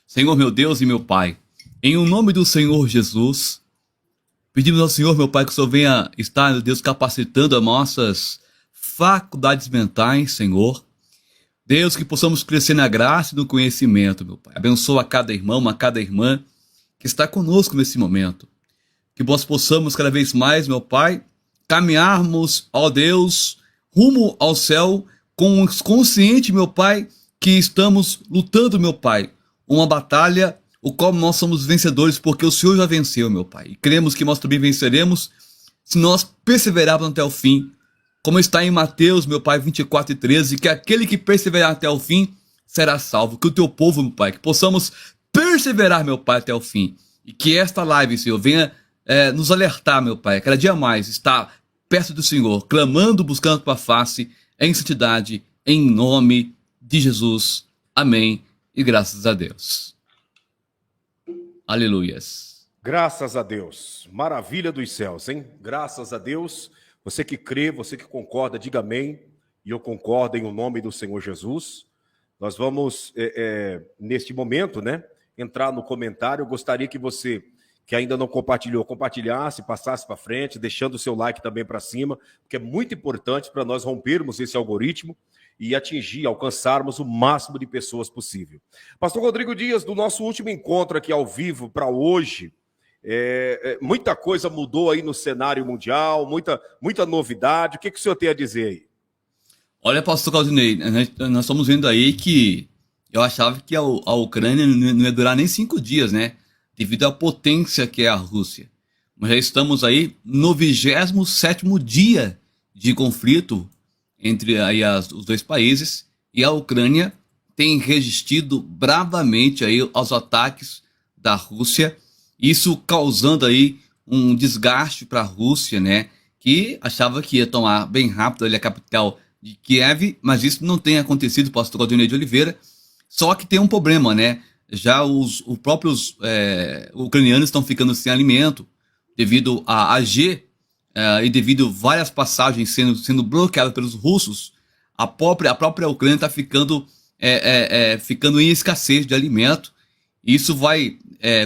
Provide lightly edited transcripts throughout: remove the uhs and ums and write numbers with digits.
Senhor, meu Deus e meu Pai, em o nome do Senhor Jesus, pedimos ao Senhor, meu Pai, que o Senhor venha estar, meu Deus, capacitando as nossas faculdades mentais, Senhor. Deus, que possamos crescer na graça e no conhecimento, meu Pai. Abençoa a cada irmão, a cada irmã que está conosco nesse momento. Que nós possamos cada vez mais, meu Pai, caminharmos, ó Deus, rumo ao céu, consciente, meu Pai, que estamos lutando, meu Pai, uma batalha, o qual nós somos vencedores, porque o Senhor já venceu, meu Pai. E cremos que nós também venceremos se nós perseverarmos até o fim, como está em Mateus, meu Pai, 24:13, que aquele que perseverar até o fim será salvo. Que o teu povo, meu Pai, que possamos perseverar, meu Pai, até o fim. E que esta live, Senhor, venha nos alertar, meu Pai, cada dia mais estar perto do Senhor, clamando, buscando a tua face, em santidade, em nome de Jesus. Amém. E graças a Deus. Aleluias. Graças a Deus. Maravilha dos céus, hein? Graças a Deus. Você que crê, você que concorda, diga amém. E eu concordo em o nome do Senhor Jesus. Nós vamos, neste momento, né, entrar no comentário. Eu gostaria que você, que ainda não compartilhou, compartilhasse, passasse para frente, deixando o seu like também para cima, porque é muito importante para nós rompermos esse algoritmo e alcançarmos o máximo de pessoas possível. Pastor Rodrigo Dias, do nosso último encontro aqui ao vivo para hoje, muita coisa mudou aí no cenário mundial, muita novidade. O que o senhor tem a dizer aí? Olha, pastor Claudinei, nós estamos vendo aí que eu achava que a Ucrânia não ia durar nem 5 dias, né? Devido à potência que é a Rússia. Mas já estamos aí no 27º dia de conflito entre aí os dois países, e a Ucrânia tem resistido bravamente aí aos ataques da Rússia, isso causando aí um desgaste para a Rússia, né? Que achava que ia tomar bem rápido ali a capital de Kiev, mas isso não tem acontecido, pastor Claudinei de Oliveira. Só que tem um problema, né? Já os próprios ucranianos estão ficando sem alimento devido à AG e devido a várias passagens sendo bloqueadas pelos russos. A própria Ucrânia está ficando em escassez de alimento. Isso vai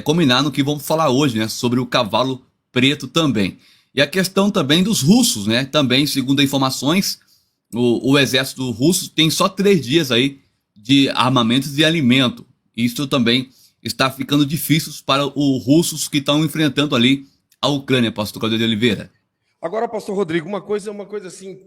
combinar no que vamos falar hoje, né? Sobre o cavalo preto também. E a questão também dos russos, né? Também, segundo informações, o exército russo tem só 3 dias aí de armamentos e alimento. Isso também está ficando difícil para os russos que estão enfrentando ali a Ucrânia, pastor Claudio de Oliveira. Agora, pastor Rodrigo, uma coisa assim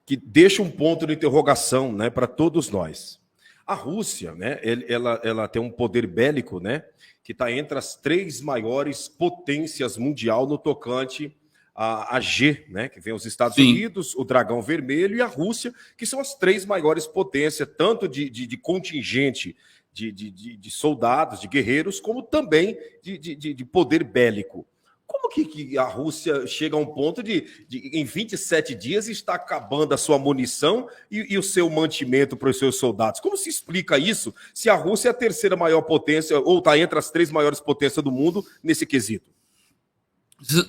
que deixa um ponto de interrogação, né, para todos nós. A Rússia, né, ela tem um poder bélico, né, que está entre as 3 maiores potências mundial no tocante a G, né, que vem os Estados Unidos, o Dragão Vermelho e a Rússia, que são as 3 maiores potências, tanto de contingente de soldados, de guerreiros, como também de poder bélico. Como que a Rússia chega a um ponto de em 27 dias está acabando a sua munição e o seu mantimento para os seus soldados? Como se explica isso se a Rússia é a 3ª maior potência, ou está entre as 3 maiores potências do mundo nesse quesito?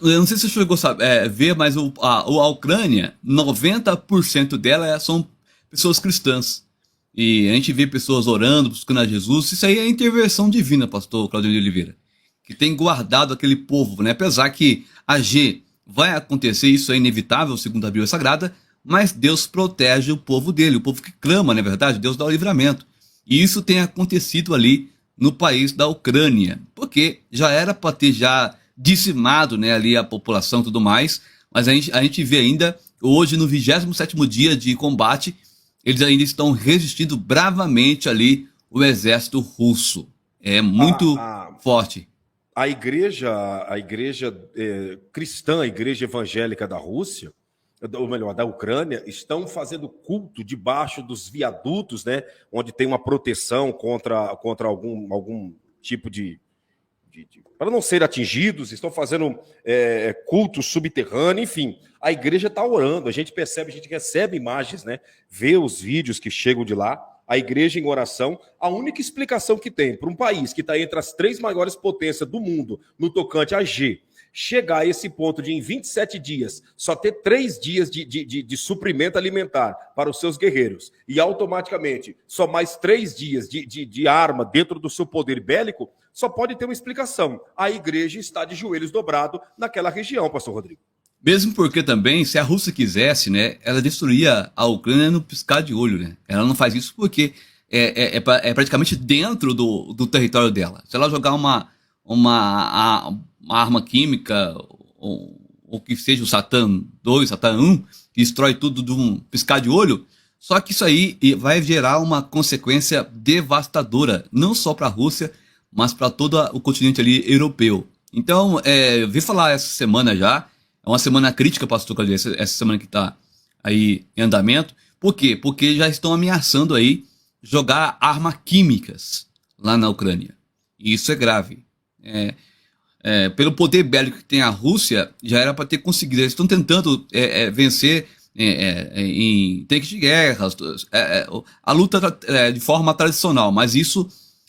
Eu não sei se você chegou a ver, mas a Ucrânia, 90% dela são pessoas cristãs. E a gente vê pessoas orando, buscando a Jesus. Isso aí é intervenção divina, pastor Claudio de Oliveira, que tem guardado aquele povo, né? Apesar que a G vai acontecer, isso é inevitável, segundo a Bíblia Sagrada, mas Deus protege o povo dele, o povo que clama, não é verdade? Deus dá o livramento. E isso tem acontecido ali no país da Ucrânia, porque já era para ter já dizimado, né, ali a população e tudo mais, mas a gente vê ainda, hoje no 27º dia de combate, eles ainda estão resistindo bravamente ali o exército russo. É muito forte. A igreja cristã, a igreja evangélica da Rússia, ou melhor, da Ucrânia, estão fazendo culto debaixo dos viadutos, né, onde tem uma proteção contra algum tipo para não serem atingidos, estão fazendo culto subterrâneo, enfim. A igreja está orando, a gente percebe, a gente recebe imagens, né, vê os vídeos que chegam de lá, a igreja em oração. A única explicação que tem para um país que está entre as 3 maiores potências do mundo no tocante a G, chegar a esse ponto de, em 27 dias, só ter 3 dias de suprimento alimentar para os seus guerreiros e automaticamente só mais 3 dias de arma dentro do seu poder bélico, só pode ter uma explicação. A igreja está de joelhos dobrados naquela região, pastor Rodrigo. Mesmo porque também, se a Rússia quisesse, né, ela destruía a Ucrânia no piscar de olho, né? Ela não faz isso porque é praticamente dentro do território dela. Se ela jogar uma arma química, ou que seja o Satã 2, Satã 1, que destrói tudo de um piscar de olho, só que isso aí vai gerar uma consequência devastadora, não só para a Rússia, mas para todo o continente ali europeu. Então, eu vi falar essa semana já, é uma semana crítica, pastor Claudio, essa semana que está aí em andamento. Por quê? Porque já estão ameaçando aí jogar armas químicas lá na Ucrânia. E isso é grave. Pelo poder bélico que tem a Rússia, já era para ter conseguido. Eles estão tentando vencer em tanques de guerra, a luta de forma tradicional, mas isso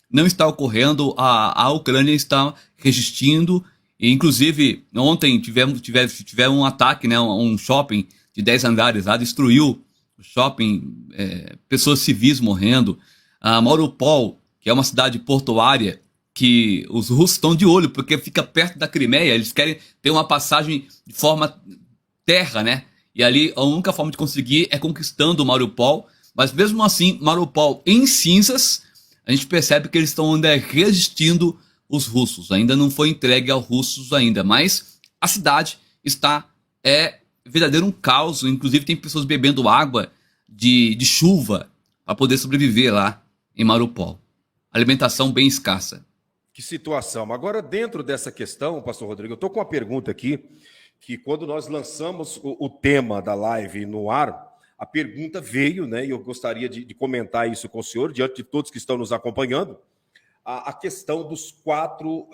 não está ocorrendo. A Ucrânia está resistindo. E, inclusive, ontem tiveram um ataque, né, um shopping de 10 andares lá, destruiu o shopping, pessoas civis morrendo. Mariupol, que é uma cidade portuária, que os russos estão de olho, porque fica perto da Crimeia, eles querem ter uma passagem de forma terra, né? E ali a única forma de conseguir é conquistando Mariupol, mas mesmo assim, Mariupol em cinzas, a gente percebe que eles estão ainda resistindo os russos. Ainda não foi entregue aos russos ainda, mas a cidade está verdadeiro um caos. Inclusive tem pessoas bebendo água de chuva para poder sobreviver lá em Mariupol. Alimentação bem escassa. Que situação. Agora, dentro dessa questão, pastor Rodrigo, eu estou com uma pergunta aqui, que quando nós lançamos o tema da live no ar, a pergunta veio, né, e eu gostaria de comentar isso com o senhor, diante de todos que estão nos acompanhando, a questão dos 4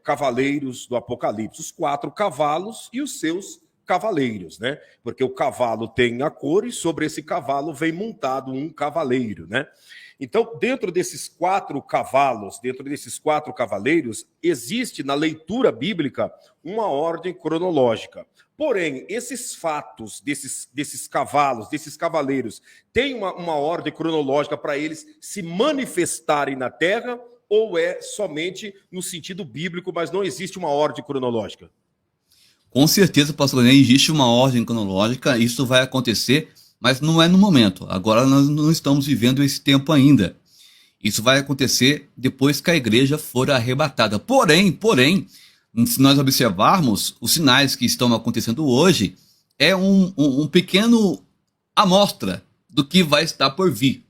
cavaleiros do Apocalipse, os 4 cavalos e os seus cavaleiros, né? Porque o cavalo tem a cor e sobre esse cavalo vem montado um cavaleiro, né? Então, dentro desses 4 cavalos, dentro desses 4 cavaleiros, existe na leitura bíblica uma ordem cronológica. Porém, esses fatos desses cavalos, desses cavaleiros, têm uma ordem cronológica para eles se manifestarem na terra, ou é somente no sentido bíblico, mas não existe uma ordem cronológica? Com certeza, pastor, existe uma ordem cronológica, isso vai acontecer, mas não é no momento. Agora nós não estamos vivendo esse tempo ainda. Isso vai acontecer depois que a igreja for arrebatada. Porém, se nós observarmos os sinais que estão acontecendo hoje, é um pequeno amostra do que vai estar por vir.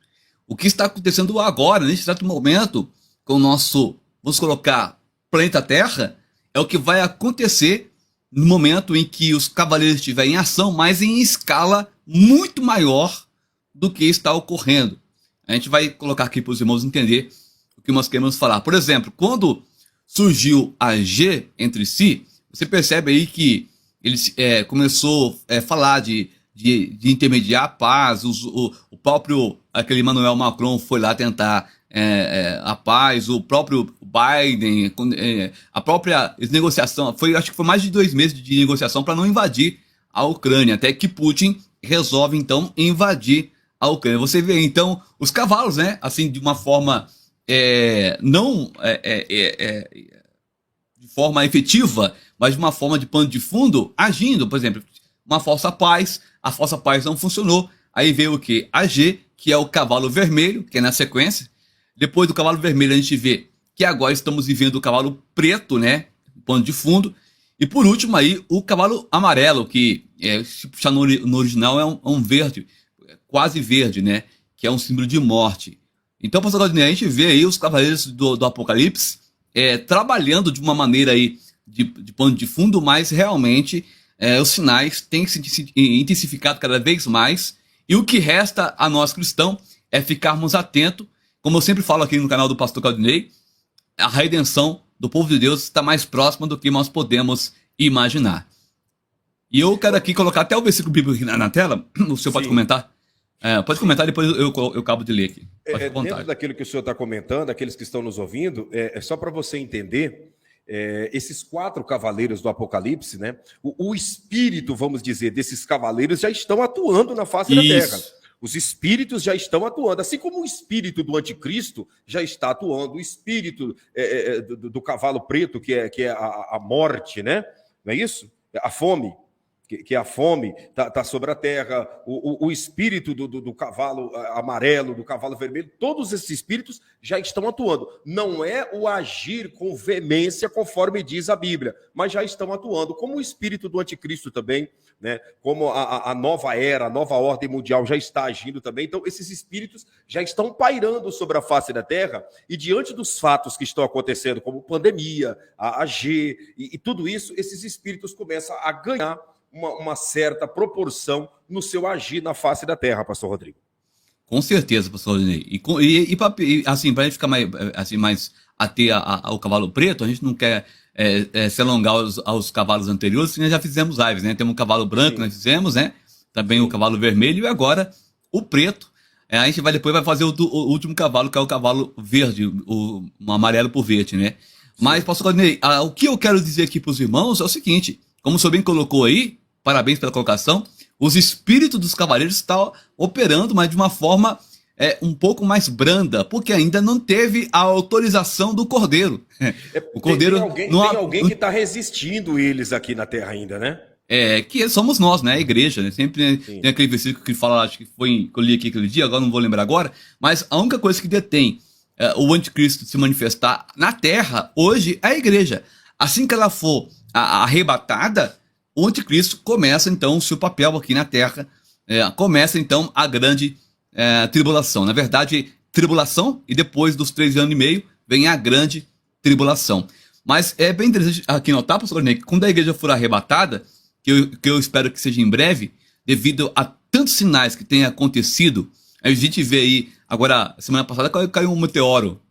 O que está acontecendo agora, nesse exato momento, com o nosso, vamos colocar, planeta Terra, é o que vai acontecer no momento em que os cavaleiros estiverem em ação, mas em escala muito maior do que está ocorrendo. A gente vai colocar aqui para os irmãos entender o que nós queremos falar. Por exemplo, quando surgiu a G entre si, você percebe aí que ele começou a falar de intermediar a paz. O próprio aquele Emmanuel Macron foi lá tentar a paz, o próprio Biden, a própria negociação, acho que foi mais de 2 meses de negociação para não invadir a Ucrânia, até que Putin resolve então invadir a Ucrânia. Você vê então os cavalos, né, assim, de uma forma não de forma efetiva, mas de uma forma de pano de fundo, agindo. Por exemplo, uma falsa paz, a falsa paz não funcionou, aí veio o que? A G, que é o cavalo vermelho, que é na sequência. Depois do cavalo vermelho a gente vê que agora estamos vivendo o cavalo preto, né, pano de fundo. E por último aí o cavalo amarelo, que se puxar no original é um verde, quase verde, né, que é um símbolo de morte. Então, pastor Claudinei, a gente vê aí os cavaleiros do Apocalipse trabalhando de uma maneira aí de pano de fundo, mas realmente os sinais têm se intensificado cada vez mais. E o que resta a nós cristãos é ficarmos atentos. Como eu sempre falo aqui no canal do pastor Claudinei, a redenção do povo de Deus está mais próxima do que nós podemos imaginar. E eu quero aqui colocar até o versículo bíblico aqui na tela, o senhor pode comentar? Pode comentar, depois eu acabo de ler aqui. Pode ficar à Dentro vontade. daquilo que o senhor está comentando, aqueles que estão nos ouvindo, é só para você entender, esses 4 cavaleiros do Apocalipse, né? O espírito, vamos dizer, desses cavaleiros já estão atuando na face da terra. Os espíritos já estão atuando, assim como o espírito do anticristo já está atuando, o espírito do cavalo preto, que é a morte, né? Não é isso? A fome. Que a fome está sobre a terra, o espírito do cavalo amarelo, do cavalo vermelho, todos esses espíritos já estão atuando. Não é o agir com veemência, conforme diz a Bíblia, mas já estão atuando, como o espírito do anticristo também, né? Como a nova era, a nova ordem mundial já está agindo também. Então, esses espíritos já estão pairando sobre a face da terra, e diante dos fatos que estão acontecendo, como pandemia, a G, e tudo isso, esses espíritos começam a ganhar uma certa proporção no seu agir na face da terra, pastor Rodrigo. Com certeza, pastor Rodinei. E assim, para a gente ficar mais ater ao cavalo preto, a gente não quer se alongar aos cavalos anteriores, que nós já fizemos lives, né? Temos um cavalo branco, que nós fizemos, né? Também o cavalo vermelho, e agora o preto. A gente depois vai fazer o último cavalo, que é o cavalo verde, o amarelo por verde, né? Mas, pastor Rodinei, o que eu quero dizer aqui para os irmãos é o seguinte: como o senhor bem colocou aí, parabéns pela colocação, os espíritos dos cavaleiros estão operando, mas de uma forma um pouco mais branda, porque ainda não teve a autorização do Cordeiro. O Cordeiro tem alguém que está resistindo eles aqui na Terra ainda, né? Que somos nós, né? A igreja, né? Sempre tem aquele versículo que fala, acho que foi que eu li aqui aquele dia, agora não vou lembrar agora, mas a única coisa que detém o anticristo se manifestar na Terra hoje é a igreja. Assim que ela for arrebatada, o anticristo começa então o seu papel aqui na Terra, começa então a grande tribulação. Na verdade, tribulação, e depois dos 3 anos e meio vem a grande tribulação. Mas é bem interessante aqui notar, pastor Rodinei, que quando a igreja for arrebatada, que eu espero que seja em breve, devido a tantos sinais que têm acontecido, a gente vê aí, agora, semana passada caiu um meteoro,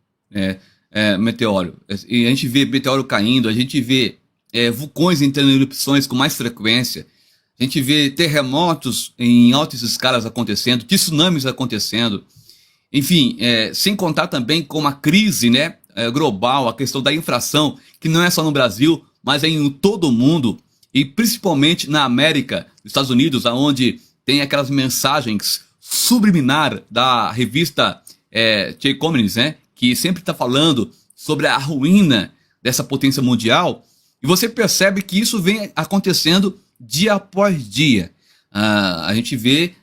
meteoro, e a gente vê meteoro caindo, a gente vê vulcões entrando em erupções com mais frequência, a gente vê terremotos em altas escalas acontecendo, tsunamis acontecendo, enfim, sem contar também com a crise, né, global, a questão da inflação, que não é só no Brasil, mas é em todo o mundo, e principalmente na América, nos Estados Unidos, onde tem aquelas mensagens subliminar da revista The Economist, né, que sempre está falando sobre a ruína dessa potência mundial, e você percebe que isso vem acontecendo dia após dia. A gente vê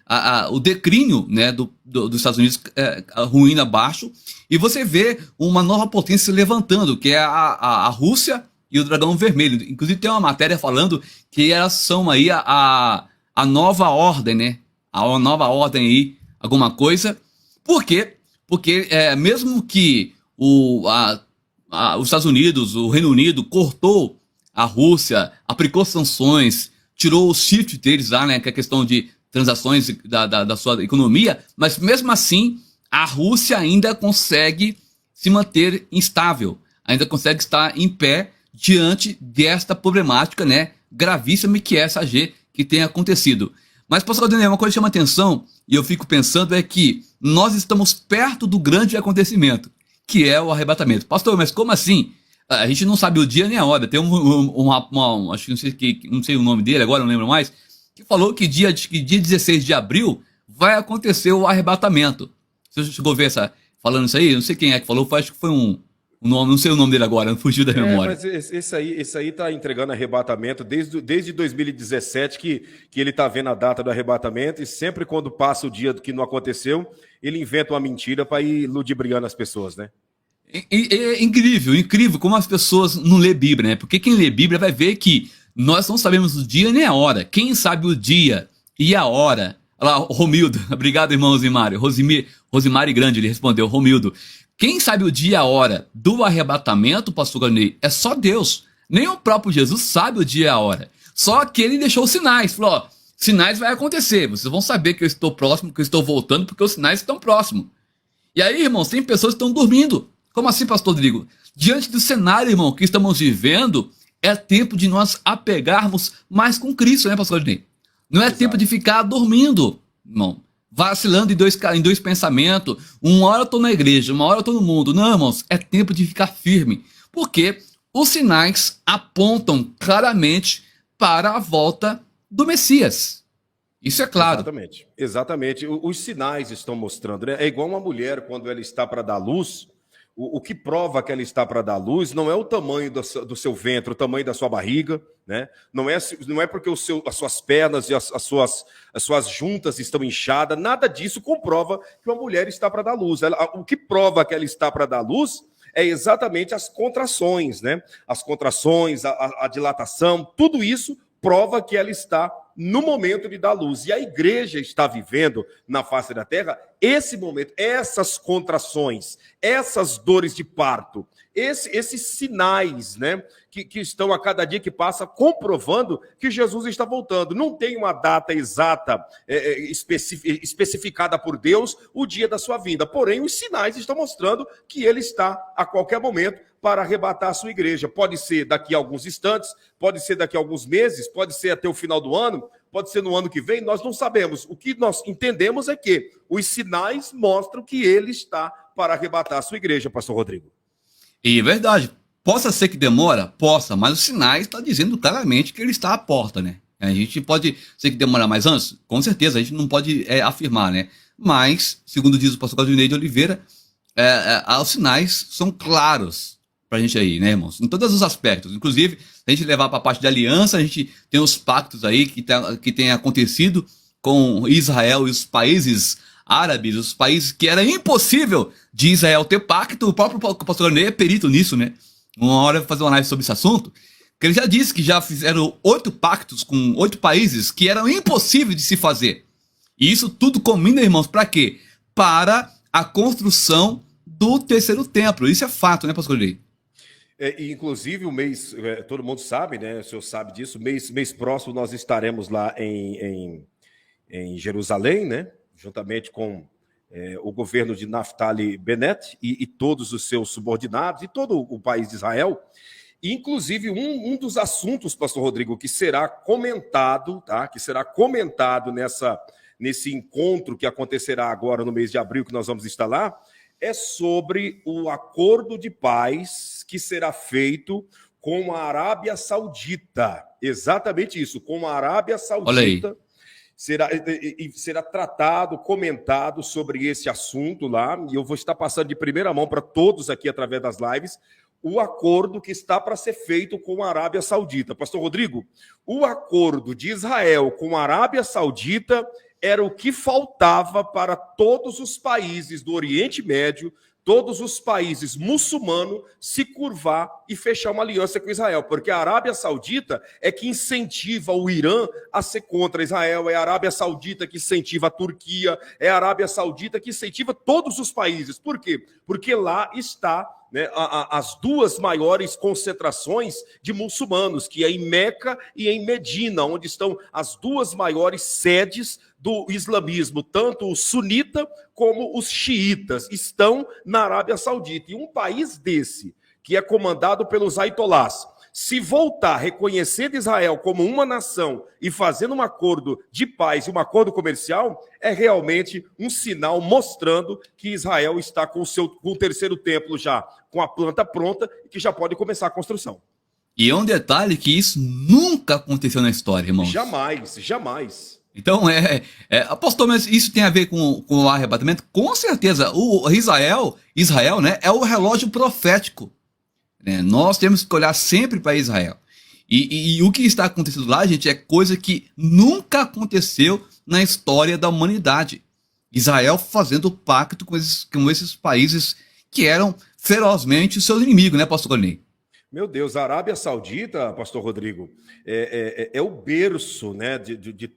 o declínio, né, dos Estados Unidos, a ruína abaixo, e você vê uma nova potência se levantando, que é a Rússia e o Dragão Vermelho. Inclusive tem uma matéria falando que elas são aí a nova ordem, né? A nova ordem aí, alguma coisa. Por quê? Porque mesmo que os Estados Unidos, o Reino Unido, cortou a Rússia, aplicou sanções, tirou o SWIFT deles lá, né, que é a questão de transações da sua economia, mas mesmo assim a Rússia ainda consegue se manter instável, ainda consegue estar em pé diante desta problemática, né, gravíssima que é essa G que tem acontecido. Mas, pastor Daniel, uma coisa que chama atenção, e eu fico pensando, é que nós estamos perto do grande acontecimento, que é o arrebatamento. Pastor, mas como assim? A gente não sabe o dia nem a hora. Tem acho que não sei o nome dele agora, não lembro mais, que falou que dia 16 de abril vai acontecer o arrebatamento. Você chegou a ver falando isso aí? Não sei quem é que falou, acho que foi um nome, não sei o nome dele agora, não fugiu da memória. Mas esse aí tá entregando arrebatamento desde 2017 que ele tá vendo a data do arrebatamento, e sempre quando passa o dia que não aconteceu, ele inventa uma mentira para ir ludibriando as pessoas, né? É incrível como as pessoas não lê Bíblia, né? Porque quem lê Bíblia vai ver que nós não sabemos o dia nem a hora. Quem sabe o dia e a hora? Olha lá, Romildo, obrigado, irmão Rosimário. Rosimari Grande, ele respondeu, Romildo. Quem sabe o dia e a hora do arrebatamento, pastor Garney, é só Deus. Nem o próprio Jesus sabe o dia e a hora. Só que ele deixou sinais, falou, ó, sinais vai acontecer, vocês vão saber que eu estou próximo, que eu estou voltando, porque os sinais estão próximos. E aí, irmãos, tem pessoas que estão dormindo. Como assim, pastor Rodrigo? Diante do cenário, irmão, que estamos vivendo, é tempo de nós apegarmos mais com Cristo, né, pastor Rodrigo? Não é tempo de ficar dormindo, irmão. vacilando em dois pensamentos. Uma hora eu tô na igreja, uma hora eu tô no mundo. Não, irmãos, é tempo de ficar firme. Porque os sinais apontam claramente para a volta do Messias. Isso é claro. Exatamente, exatamente. Os sinais estão mostrando, né? É igual uma mulher quando ela está para dar luz. O que prova que ela está para dar luz não é o tamanho do seu ventre, o tamanho da sua barriga, né? Não é porque as suas pernas e as suas juntas estão inchadas, nada disso comprova que uma mulher está para dar luz. O que prova que ela está para dar luz é exatamente as contrações, né? As contrações, a dilatação, tudo isso prova que ela está no momento de dar luz. E a igreja está vivendo na face da terra esse momento, essas contrações, essas dores de parto, esses sinais, né, que estão a cada dia que passa comprovando que Jesus está voltando. Não tem uma data exata, especificada por Deus, o dia da sua vinda. Porém, os sinais estão mostrando que ele está a qualquer momento para arrebatar a sua igreja. Pode ser daqui a alguns instantes, pode ser daqui a alguns meses, pode ser até o final do ano, pode ser no ano que vem, nós não sabemos. O que nós entendemos é que os sinais mostram que ele está para arrebatar a sua igreja, pastor Rodrigo. E é verdade. Possa ser que demora? Possa, mas os sinais estão dizendo claramente que ele está à porta, né? A gente pode ser que demorar mais anos? Com certeza, a gente não pode afirmar, né? Mas, segundo diz o pastor Claudinei de Oliveira, os sinais são claros pra gente aí, né, irmãos? Em todos os aspectos. Inclusive, se a gente levar para a parte de aliança, a gente tem os pactos aí que tem acontecido com Israel e os países árabes, os países que era impossível de Israel ter pacto. O próprio pastor Claudinei é perito nisso, né? Uma hora eu vou fazer uma live sobre esse assunto, que ele já disse que já fizeram 8 pactos com 8 países que eram impossíveis de se fazer. E isso tudo combina, irmãos, para quê? Para a construção do terceiro templo. Isso é fato, né, pastor Claudinei? Inclusive, o mês, todo mundo sabe, né? O senhor sabe disso, mês próximo nós estaremos lá em Jerusalém, né? Juntamente com o governo de Naftali Bennett e todos os seus subordinados e todo o país de Israel. Inclusive, um dos assuntos, pastor Rodrigo, que será comentado, tá? Que será comentado nesse encontro que acontecerá agora no mês de abril, que nós vamos estar lá, é sobre o acordo de paz que será feito com a Arábia Saudita. Exatamente isso, com a Arábia Saudita. Será tratado, comentado sobre esse assunto lá, e eu vou estar passando de primeira mão para todos aqui através das lives, o acordo que está para ser feito com a Arábia Saudita. Pastor Rodrigo, o acordo de Israel com a Arábia Saudita era o que faltava para todos os países do Oriente Médio, todos os países muçulmanos se curvar e fechar uma aliança com Israel, porque a Arábia Saudita é que incentiva o Irã a ser contra Israel, é a Arábia Saudita que incentiva a Turquia, é a Arábia Saudita que incentiva todos os países. Por quê? Porque lá está, né, as duas maiores concentrações de muçulmanos, que é em Meca e em Medina, onde estão as duas maiores sedes do islamismo, tanto o sunita como os xiitas, estão na Arábia Saudita. E um país desse, que é comandado pelos aitolás, se voltar reconhecendo Israel como uma nação e fazendo um acordo de paz e um acordo comercial, é realmente um sinal mostrando que Israel está com o terceiro templo já com a planta pronta e que já pode começar a construção. E é um detalhe que isso nunca aconteceu na história, irmãos. Jamais, jamais. Então, apóstolo, mas isso tem a ver com o arrebatamento? Com certeza. O Israel, né, é o relógio profético. Né? Nós temos que olhar sempre para Israel. E o que está acontecendo lá, gente, é coisa que nunca aconteceu na história da humanidade. Israel fazendo pacto com esses países que eram ferozmente seus inimigos, né, pastor Claudinei? Meu Deus, a Arábia Saudita, pastor Rodrigo, é o berço, né, de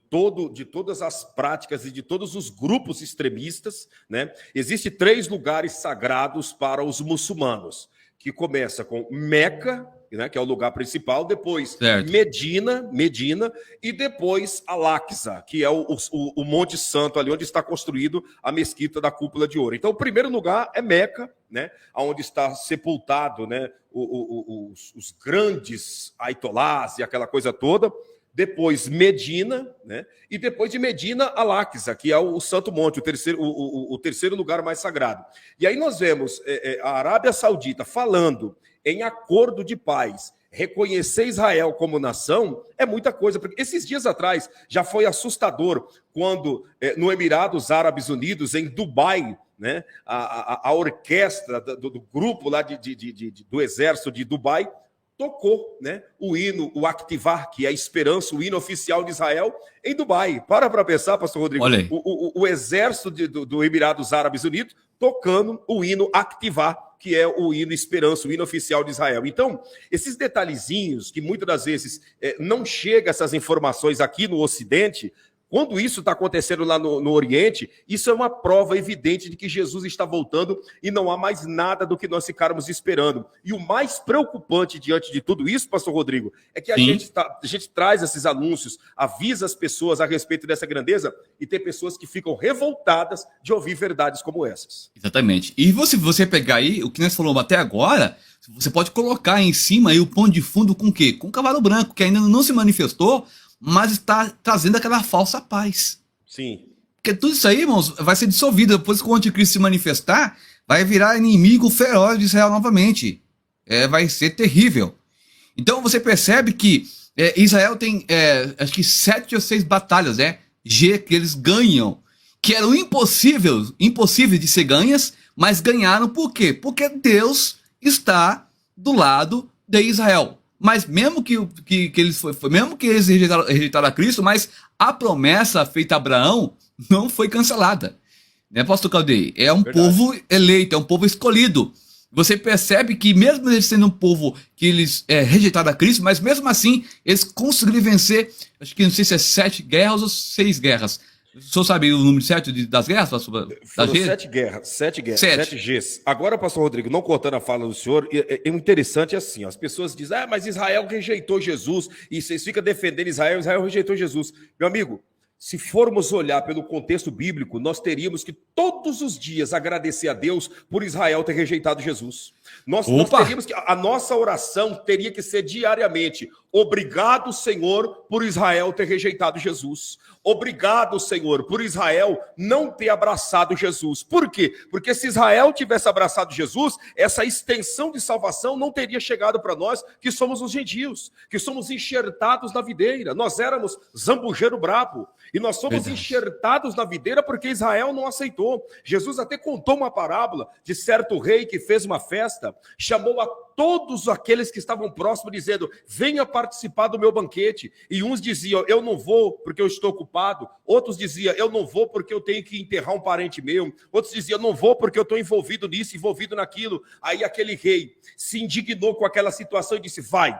todas as práticas e de todos os grupos extremistas, né? Existem 3 lugares sagrados para os muçulmanos, que começa com Meca, né, que é o lugar principal, depois certo. Medina, e depois Al-Aqsa, que é o Monte Santo, ali onde está construído a mesquita da Cúpula de Ouro. Então, o primeiro lugar é Meca, né, onde está sepultado, né, os grandes aitolás e aquela coisa toda. depois Medina, né? E depois de Medina, Al-Aqsa, que é o Santo Monte, o terceiro lugar mais sagrado. E aí nós vemos a Arábia Saudita falando em acordo de paz, reconhecer Israel como nação, é muita coisa. Porque esses dias atrás já foi assustador quando, no Emirados Árabes Unidos, em Dubai, né, a orquestra do grupo lá do exército de Dubai tocou, né, o hino, o Aktivar, que é a esperança, o hino oficial de Israel, em Dubai. Para pensar, pastor Rodrigo, o exército do Emirados Árabes Unidos tocando o hino Aktivar, que é o hino esperança, o hino oficial de Israel. Então, esses detalhezinhos que muitas das vezes não chegam essas informações aqui no Ocidente, quando isso está acontecendo lá no Oriente, isso é uma prova evidente de que Jesus está voltando e não há mais nada do que nós ficarmos esperando. E o mais preocupante diante de tudo isso, pastor Rodrigo, é que a gente traz esses anúncios, avisa as pessoas a respeito dessa grandeza e tem pessoas que ficam revoltadas de ouvir verdades como essas. Exatamente. E você pegar aí, o que nós falamos até agora, você pode colocar em cima aí o pano de fundo com o quê? Com o cavalo branco, que ainda não se manifestou, mas está trazendo aquela falsa paz. Sim. Porque tudo isso aí, irmãos, vai ser dissolvido. Depois que o anticristo se manifestar, vai virar inimigo feroz de Israel novamente. Vai ser terrível. Então você percebe que Israel tem, acho que 7 ou 6 batalhas, que eles ganham, que eram impossíveis de ser ganhas, mas ganharam por quê? Porque Deus está do lado de Israel. Mas mesmo que eles rejeitaram a Cristo, mas a promessa feita a Abraão não foi cancelada. Né, pastor Claudei? É um povo eleito, é um povo escolhido. Você percebe que mesmo eles sendo um povo que eles rejeitaram a Cristo, mas mesmo assim eles conseguiram vencer, acho que não sei se é 7 guerras ou 6 guerras. O senhor sabe o número certo das guerras? Foram 7 guerras, 7 Gs. Agora, pastor Rodrigo, não cortando a fala do senhor, é interessante assim, as pessoas dizem, mas Israel rejeitou Jesus, e vocês ficam defendendo Israel rejeitou Jesus. Meu amigo, se formos olhar pelo contexto bíblico, nós teríamos que todos os dias agradecer a Deus por Israel ter rejeitado Jesus. Nós teríamos que, a nossa oração teria que ser diariamente: obrigado, Senhor, por Israel ter rejeitado Jesus. Obrigado, Senhor, por Israel não ter abraçado Jesus. Por quê? Porque se Israel tivesse abraçado Jesus, essa extensão de salvação não teria chegado para nós, que somos os gentios, que somos enxertados na videira. Nós éramos zambujeiro brabo. E nós somos enxertados na videira porque Israel não aceitou. Jesus até contou uma parábola de certo rei que fez uma festa, chamou a todos aqueles que estavam próximos, dizendo: venha participar do meu banquete. E uns diziam: eu não vou porque eu estou ocupado. Outros diziam: eu não vou porque eu tenho que enterrar um parente meu. Outros diziam: não vou porque eu estou envolvido nisso, envolvido naquilo. Aí aquele rei se indignou com aquela situação e disse: vai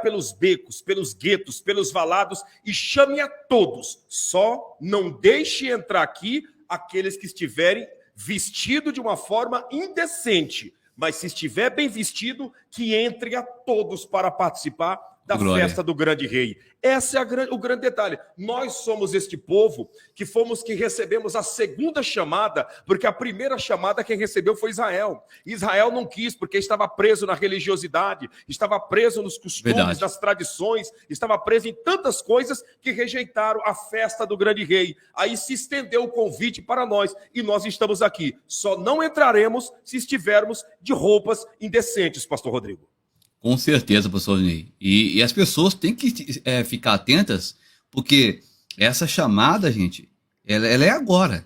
pelos becos, pelos guetos, pelos valados e chame a todos. Só não deixe entrar aqui aqueles que estiverem vestidos de uma forma indecente. Mas se estiver bem vestido, que entre a todos para participar da festa do grande rei. Esse é o grande detalhe. Nós somos este povo que recebemos a segunda chamada, porque a primeira chamada quem recebeu foi Israel. Israel não quis, porque estava preso na religiosidade, estava preso nos costumes, nas tradições, estava preso em tantas coisas que rejeitaram a festa do grande rei. Aí se estendeu o convite para nós, e nós estamos aqui. Só não entraremos se estivermos de roupas indecentes, pastor Rodrigo. Com certeza, professor Ney. E as pessoas têm que ficar atentas, porque essa chamada, gente, ela é agora.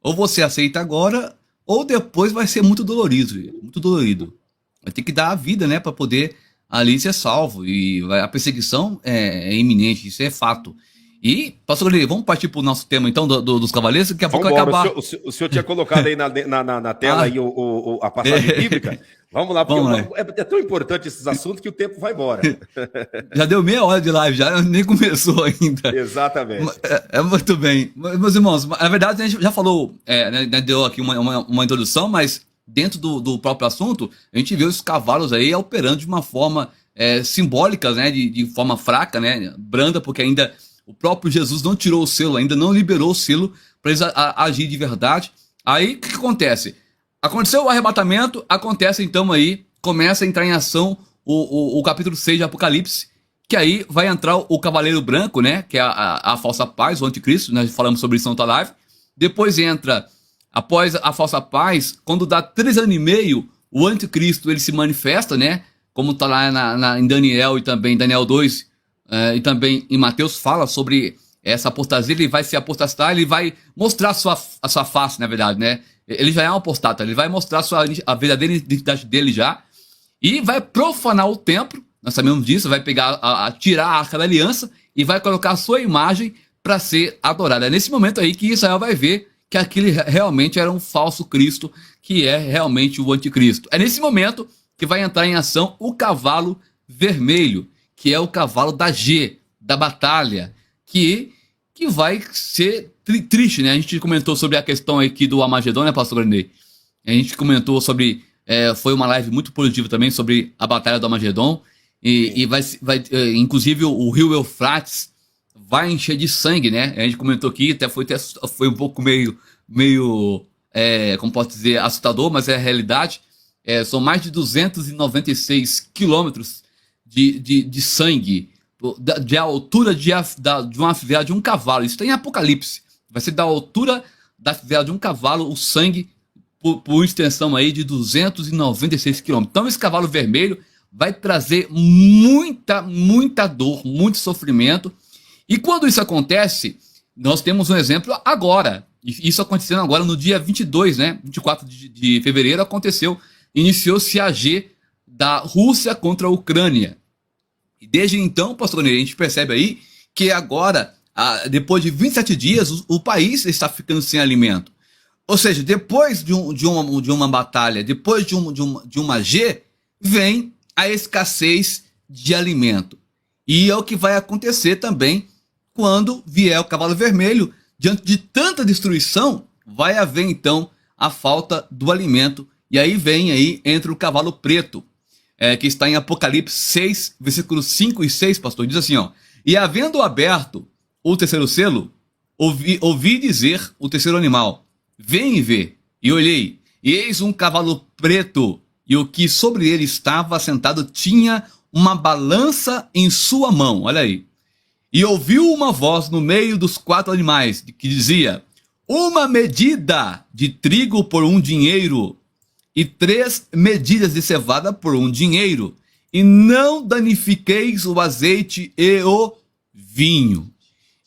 Ou você aceita agora, ou depois vai ser muito dolorido. Muito dolorido. Vai ter que dar a vida, né, para poder ali ser salvo. E a perseguição é iminente, isso é fato. E, pastor Ney, vamos partir para o nosso tema, então, dos cavaleiros, que daqui a pouco vai acabar. O senhor tinha colocado aí na tela aí a passagem bíblica. Vamos lá, porque é tão importante esses assuntos que o tempo vai embora. Já deu meia hora de live, já nem começou ainda. Exatamente. Muito bem. Meus irmãos, na verdade a gente já falou, né, deu aqui uma introdução, mas dentro do próprio assunto, a gente viu os cavalos aí operando de uma forma simbólica, né, de forma fraca, né, branda, porque ainda o próprio Jesus não tirou o selo, ainda não liberou o selo para eles agir de verdade. Aí, o que acontece? Aconteceu o arrebatamento, acontece então aí, começa a entrar em ação o capítulo 6 de Apocalipse, que aí vai entrar o Cavaleiro Branco, né? Que é a falsa paz, o anticristo, nós falamos sobre isso na outra live. Depois entra, após a falsa paz, quando dá 3 anos e meio, o anticristo ele se manifesta, né? Como está lá em Daniel e também Daniel 2, e também em Mateus fala sobre essa apostasia, ele vai se apostar, ele vai mostrar a sua face, na verdade, né? Ele já é um apostata, ele vai mostrar a verdadeira identidade dele já, e vai profanar o templo, nós sabemos disso, vai pegar, tirar a Arca da Aliança e vai colocar a sua imagem para ser adorada. É nesse momento aí que Israel vai ver que aquele realmente era um falso Cristo, que é realmente o anticristo. É nesse momento que vai entrar em ação o cavalo vermelho, que é o cavalo da G, da batalha, que vai ser triste, né? A gente comentou sobre a questão aqui do Armagedon, né, pastor Grandet? A gente comentou sobre, foi uma live muito positiva também sobre a batalha do Armagedon, e inclusive o rio Eufrates vai encher de sangue, né? A gente comentou aqui, até foi um pouco meio como posso dizer, assustador, mas é a realidade. São mais de 296 quilômetros de sangue, de altura de uma fivela de um cavalo. Isso está em Apocalipse. Vai ser da altura da fivela de um cavalo, o sangue, por extensão aí de 296 quilômetros. Então esse cavalo vermelho vai trazer muita dor, muito sofrimento. E quando isso acontece, nós temos um exemplo agora. Isso acontecendo agora no dia 22, né? 24 de fevereiro iniciou-se a G da Rússia contra a Ucrânia. E desde então, pastor Ney, a gente percebe aí que agora, depois de 27 dias, o país está ficando sem alimento. Ou seja, depois de uma batalha, depois de uma G, vem a escassez de alimento. E é o que vai acontecer também quando vier o cavalo vermelho. Diante de tanta destruição, vai haver então a falta do alimento. E aí entra o cavalo preto, que está em Apocalipse 6, versículos 5 e 6, pastor. Diz assim, ó: e havendo aberto o terceiro selo, ouvi dizer o terceiro animal: vem e vê. E olhei, e eis um cavalo preto, e o que sobre ele estava assentado tinha uma balança em sua mão. Olha aí. E ouviu uma voz no meio dos 4 animais, que dizia: uma medida de trigo por 1 dinheiro, e 3 medidas de cevada por 1 dinheiro, e não danifiqueis o azeite e o vinho.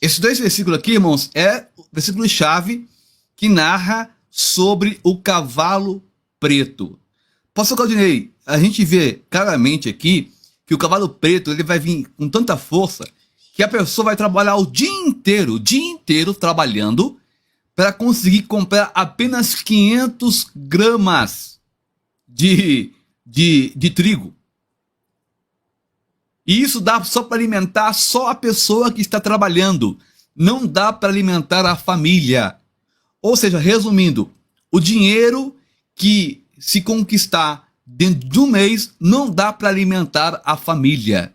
Esses 2 versículos aqui, irmãos, é o versículo-chave que narra sobre o cavalo preto. Pastor Claudinei, a gente vê claramente aqui que o cavalo preto ele vai vir com tanta força que a pessoa vai trabalhar o dia inteiro trabalhando para conseguir comprar apenas 500 gramas de trigo. E isso dá só para alimentar só a pessoa que está trabalhando. Não dá para alimentar a família. Ou seja, resumindo, o dinheiro que se conquistar dentro de um mês não dá para alimentar a família.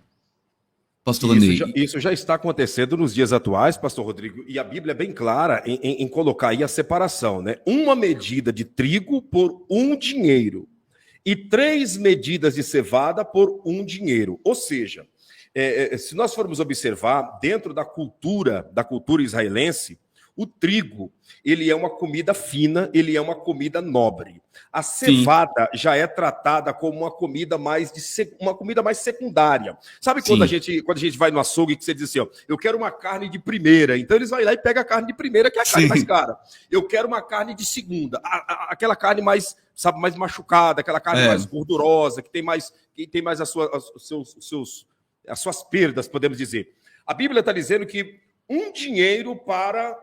Pastor isso já está acontecendo nos dias atuais, pastor Rodrigo, e a Bíblia é bem clara em colocar aí a separação, né? 1 medida de trigo por 1 dinheiro e 3 medidas de cevada por 1 dinheiro. Ou seja, se nós formos observar, dentro da cultura israelense, o trigo, ele é uma comida fina, ele é uma comida nobre. A cevada já é tratada como uma comida mais secundária. Sabe quando a gente vai no açougue que você diz assim, ó, eu quero uma carne de primeira. Então eles vão lá e pegam a carne de primeira, que é a carne mais cara. Eu quero uma carne de segunda, aquela carne mais, sabe, mais machucada, aquela carne mais gordurosa, que tem mais as suas perdas, podemos dizer. A Bíblia está dizendo que 1 dinheiro para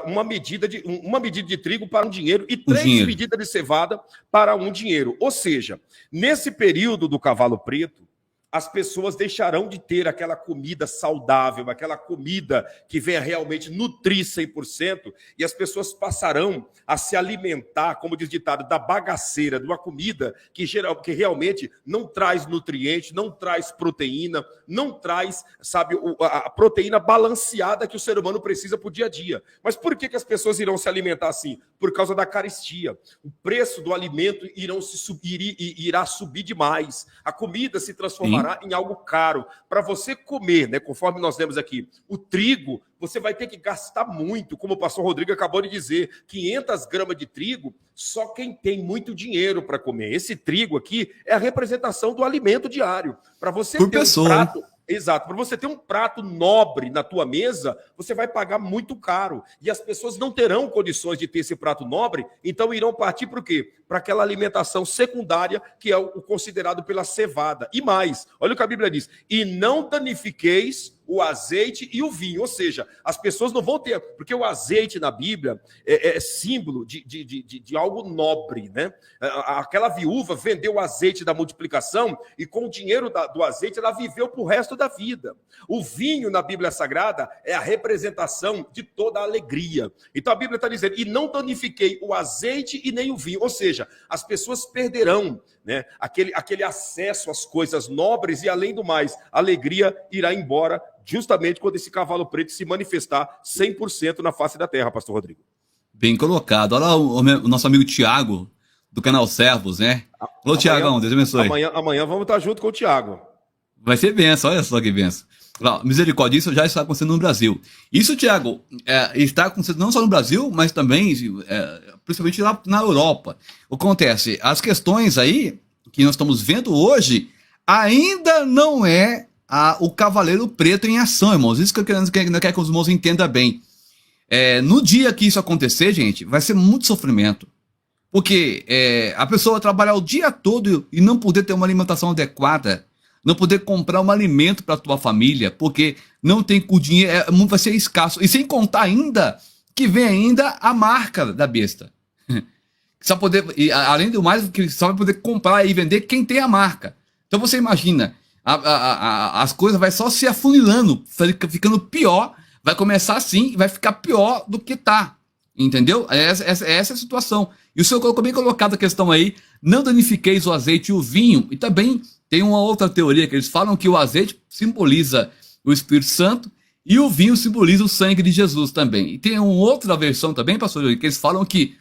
uma medida de trigo para 1 dinheiro e 3 medidas de cevada para 1 dinheiro. Ou seja, nesse período do cavalo preto, as pessoas deixarão de ter aquela comida saudável, aquela comida que venha realmente nutrir 100%, e as pessoas passarão a se alimentar, como diz o ditado, da bagaceira, de uma comida que realmente não traz nutriente, não traz proteína, não traz, sabe, a proteína balanceada que o ser humano precisa para o dia a dia. Mas por que as pessoas irão se alimentar assim? Por causa da carestia. O preço do alimento irá subir demais. A comida se transformará transformará em algo caro. Para você comer, né, conforme nós lemos aqui, o trigo, você vai ter que gastar muito, como o pastor Rodrigo acabou de dizer, 500 gramas de trigo, só quem tem muito dinheiro para comer. Esse trigo aqui é a representação do alimento diário. Para você Por ter pessoa, um prato... Exato, para você ter um prato nobre na tua mesa, você vai pagar muito caro. E as pessoas não terão condições de ter esse prato nobre, então irão partir para o quê? Para aquela alimentação secundária, que é o considerado pela cevada. E mais, olha o que a Bíblia diz: e não danifiqueis o azeite e o vinho. Ou seja, as pessoas não vão ter... Porque o azeite na Bíblia é símbolo de algo nobre, né? Aquela viúva vendeu o azeite da multiplicação e com o dinheiro do azeite ela viveu para o resto da vida. O vinho na Bíblia Sagrada é a representação de toda a alegria. Então a Bíblia está dizendo: e não danifiquei o azeite e nem o vinho. Ou seja, as pessoas perderão, né, aquele acesso às coisas nobres e, além do mais, a alegria irá embora justamente quando esse cavalo preto se manifestar 100% na face da terra, pastor Rodrigo. bem colocado. Olha o nosso amigo Tiago, do canal Servos, né? Alô, Tiagão, Deus abençoe. Amanhã vamos estar junto com o Tiago. Vai ser benção, olha só que benção. Misericórdia, isso já está acontecendo no Brasil. Isso, Tiago, está acontecendo não só no Brasil, mas também, principalmente lá na Europa. O que acontece? As questões aí que nós estamos vendo hoje ainda não é o Cavaleiro Preto em ação, irmãos. Isso que eu quero que os irmãos entendam bem. No dia que isso acontecer, gente, vai ser muito sofrimento. Porque a pessoa vai trabalhar o dia todo e não poder ter uma alimentação adequada, não poder comprar um alimento para a tua família, porque não tem o dinheiro, vai ser escasso. E sem contar ainda que vem ainda a marca da besta. Só poder, e, além do mais, que só vai poder comprar e vender quem tem a marca. Então você imagina, as coisas vai só se afunilando, ficando pior, vai começar assim e vai ficar pior do que tá. Entendeu? Essa é a situação. E o senhor colocou bem colocado a questão aí: não danifiqueis o azeite e o vinho. E também tem uma outra teoria que eles falam que o azeite simboliza o Espírito Santo e o vinho simboliza o sangue de Jesus também. E tem uma outra versão também, pastor, que eles falam que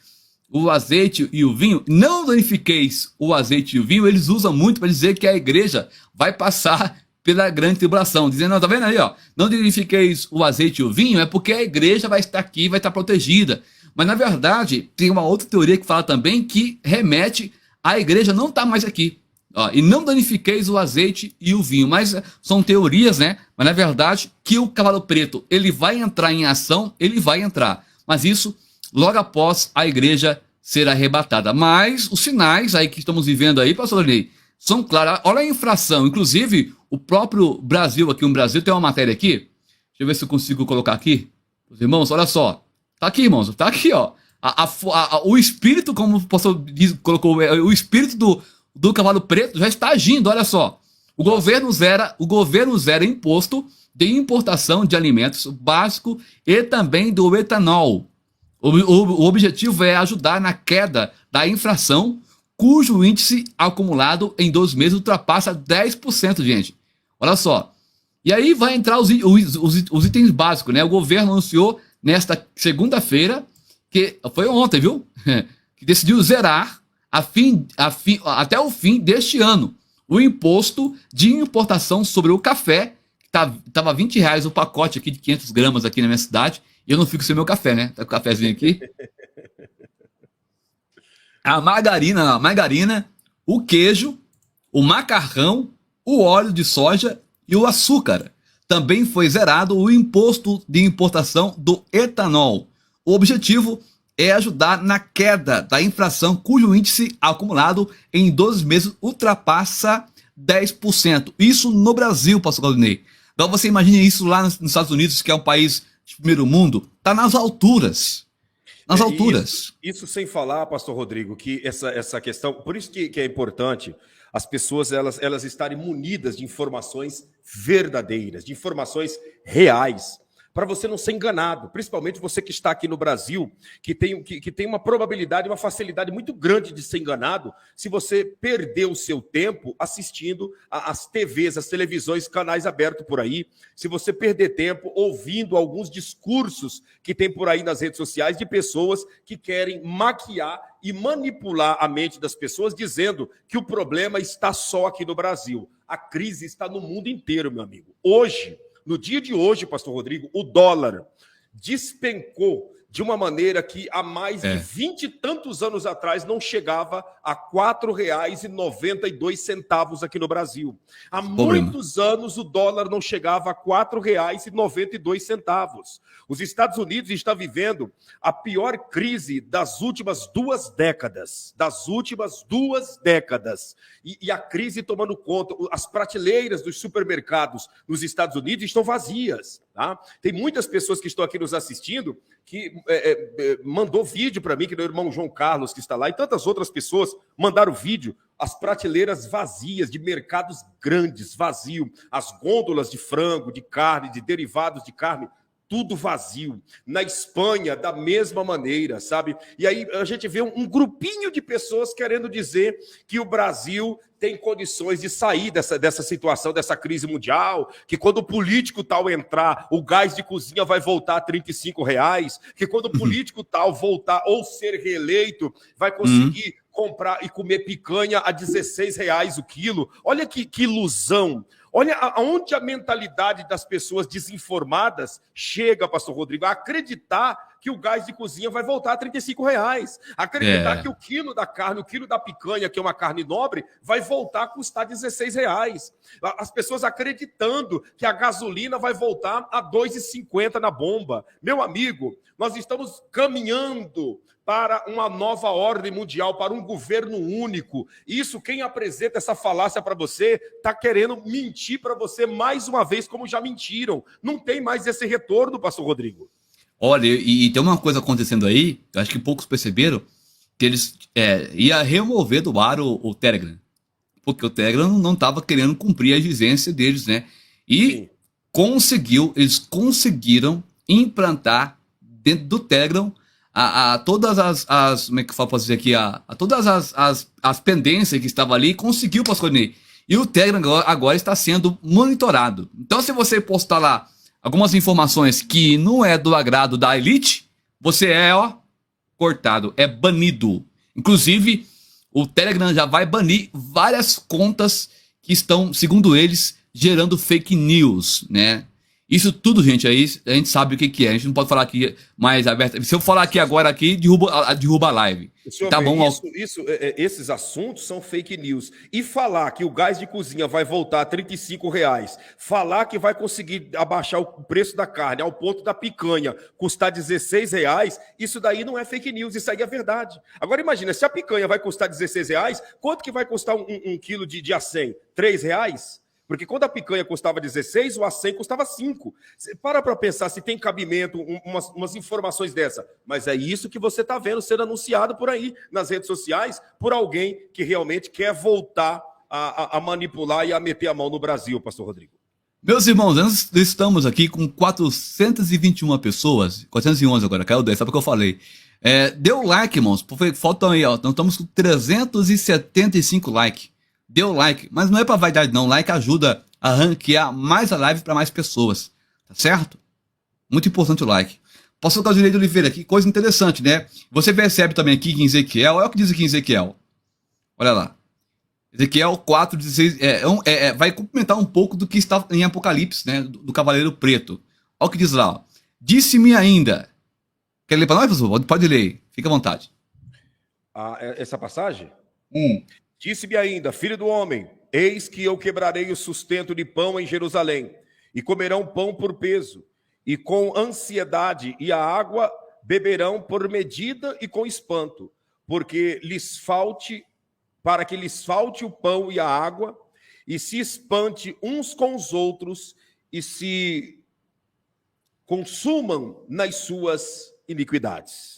o azeite e o vinho, não danifiqueis o azeite e o vinho, eles usam muito para dizer que a igreja vai passar pela grande tribulação, dizendo: não, tá vendo aí, ó, não danifiqueis o azeite e o vinho, é porque a igreja vai estar aqui, vai estar protegida. Mas na verdade, tem uma outra teoria que fala também que remete à igreja não estar mais aqui. Ó, e não danifiqueis o azeite e o vinho. Mas são teorias, né? Mas na verdade, que o cavalo preto, ele vai entrar em ação, ele vai entrar. Mas isso logo após a igreja ser arrebatada. Mas os sinais aí que estamos vivendo aí, pastor Ney, são claros. Olha a infração. Inclusive, o próprio Brasil, aqui no Brasil, tem uma matéria aqui. Deixa eu ver se eu consigo colocar aqui. Os irmãos, olha só. Tá aqui, irmãos. Tá aqui, ó. O espírito, como o pastor colocou, o espírito do cavalo preto já está agindo, olha só. O governo zera imposto de importação de alimentos básico e também do etanol. O objetivo é ajudar na queda da inflação, cujo índice acumulado em 2 meses ultrapassa 10%, gente. Olha só. E aí vai entrar os itens básicos, né? O governo anunciou nesta segunda-feira, que foi ontem, viu? Que decidiu zerar até o fim deste ano o imposto de importação sobre o café, que estava R$20 o pacote aqui de 500 gramas aqui na minha cidade. E eu não fico sem meu café, né? Tá com o cafezinho aqui. A margarina, o queijo, o macarrão, o óleo de soja e o açúcar. Também foi zerado o imposto de importação do etanol. O objetivo é ajudar na queda da inflação, cujo índice acumulado em 12 meses ultrapassa 10%. Isso no Brasil, pastor Claudinei. Então você imagina isso lá nos Estados Unidos, que é um país de primeiro mundo, está nas alturas. Nas alturas. Isso sem falar, pastor Rodrigo, que essa questão, por isso que é importante as pessoas elas estarem munidas de informações verdadeiras, de informações reais. para você não ser enganado, principalmente você que está aqui no Brasil, que tem uma probabilidade, uma facilidade muito grande de ser enganado, se você perder o seu tempo assistindo às TVs, às televisões, canais abertos por aí, se você perder tempo ouvindo alguns discursos que tem por aí nas redes sociais de pessoas que querem maquiar e manipular a mente das pessoas, dizendo que o problema está só aqui no Brasil. A crise está no mundo inteiro, meu amigo. Hoje, no dia de hoje, pastor Rodrigo, o dólar despencou de uma maneira que há mais de 20 e tantos anos atrás não chegava a R$ 4,92 aqui no Brasil. Há muitos anos o dólar não chegava a R$ 4,92. Os Estados Unidos estão vivendo a pior crise das últimas 2 décadas. E a crise tomando conta. As prateleiras dos supermercados nos Estados Unidos estão vazias. Tá? Tem muitas pessoas que estão aqui nos assistindo que mandou vídeo para mim, que meu irmão João Carlos, que está lá, e tantas outras pessoas mandaram vídeo, as prateleiras vazias, de mercados grandes, vazio, as gôndolas de frango, de carne, de derivados de carne, tudo vazio. Na Espanha, da mesma maneira, sabe? E aí a gente vê um grupinho de pessoas querendo dizer que o Brasil tem condições de sair dessa situação, dessa crise mundial, que quando o político tal entrar, o gás de cozinha vai voltar a R$ 35, que quando o político tal voltar ou ser reeleito, vai conseguir comprar e comer picanha a R$ 16 o quilo. Olha que ilusão. Olha aonde a mentalidade das pessoas desinformadas chega, pastor Rodrigo, a acreditar que o gás de cozinha vai voltar a R$ 35. Acreditar que o quilo da carne, o quilo da picanha, que é uma carne nobre, vai voltar a custar R$ 16. As pessoas acreditando que a gasolina vai voltar a R$ 2,50 na bomba. Meu amigo, nós estamos caminhando para uma nova ordem mundial, para um governo único. Isso, quem apresenta essa falácia para você, está querendo mentir para você mais uma vez, como já mentiram. Não tem mais esse retorno, pastor Rodrigo. Olha, e tem uma coisa acontecendo aí, eu acho que poucos perceberam, que eles iam remover do ar o Telegram. Porque o Telegram não estava querendo cumprir a exigência deles, né? E eles conseguiram implantar dentro do Telegram todas as como é que eu posso dizer aqui, todas as pendências que estavam ali, conseguiu, pastor Ney. E o Telegram agora está sendo monitorado. Então, se você postar lá algumas informações que não é do agrado da elite, você é, cortado, é banido. Inclusive, o Telegram já vai banir várias contas que estão, segundo eles, gerando fake news, né? Isso tudo, gente, aí a gente sabe o que é. A gente não pode falar aqui mais aberto. Se eu falar aqui agora, derruba a live. Tá bom? Esses assuntos são fake news. E falar que o gás de cozinha vai voltar a R$ 35, falar que vai conseguir abaixar o preço da carne ao ponto da picanha custar R$ 16, isso daí não é fake news, isso aí é verdade. Agora imagina, se a picanha vai custar R$ 16, quanto que vai custar um quilo de acém? R$ 3? Porque quando a picanha custava 16, o acém custava 5. Para pensar se tem cabimento umas informações dessa. Mas é isso que você está vendo sendo anunciado por aí nas redes sociais por alguém que realmente quer voltar a manipular e a meter a mão no Brasil, pastor Rodrigo. Meus irmãos, nós estamos aqui com 421 pessoas. 411 agora, caiu 10, sabe o que eu falei? Deu like, irmãos. Faltam aí, nós estamos com 375 likes. Deu like, mas não é pra vaidade não, like ajuda a ranquear mais a live para mais pessoas, tá certo? Muito importante o like. Pastor Claudinei de Oliveira, que coisa interessante, né? Você percebe também aqui que em Ezequiel, olha o que diz aqui em Ezequiel, olha lá, Ezequiel 4,16, vai complementar um pouco do que está em Apocalipse, né, do Cavaleiro Preto. Olha o que diz lá, ó. Disse-me ainda, quer ler para nós, pastor? Pode ler, fica à vontade. Essa passagem? Disse-me ainda, filho do homem, eis que eu quebrarei o sustento de pão em Jerusalém, e comerão pão por peso, e com ansiedade, e a água beberão por medida e com espanto, para que lhes falte o pão e a água, e se espante uns com os outros, e se consumam nas suas iniquidades.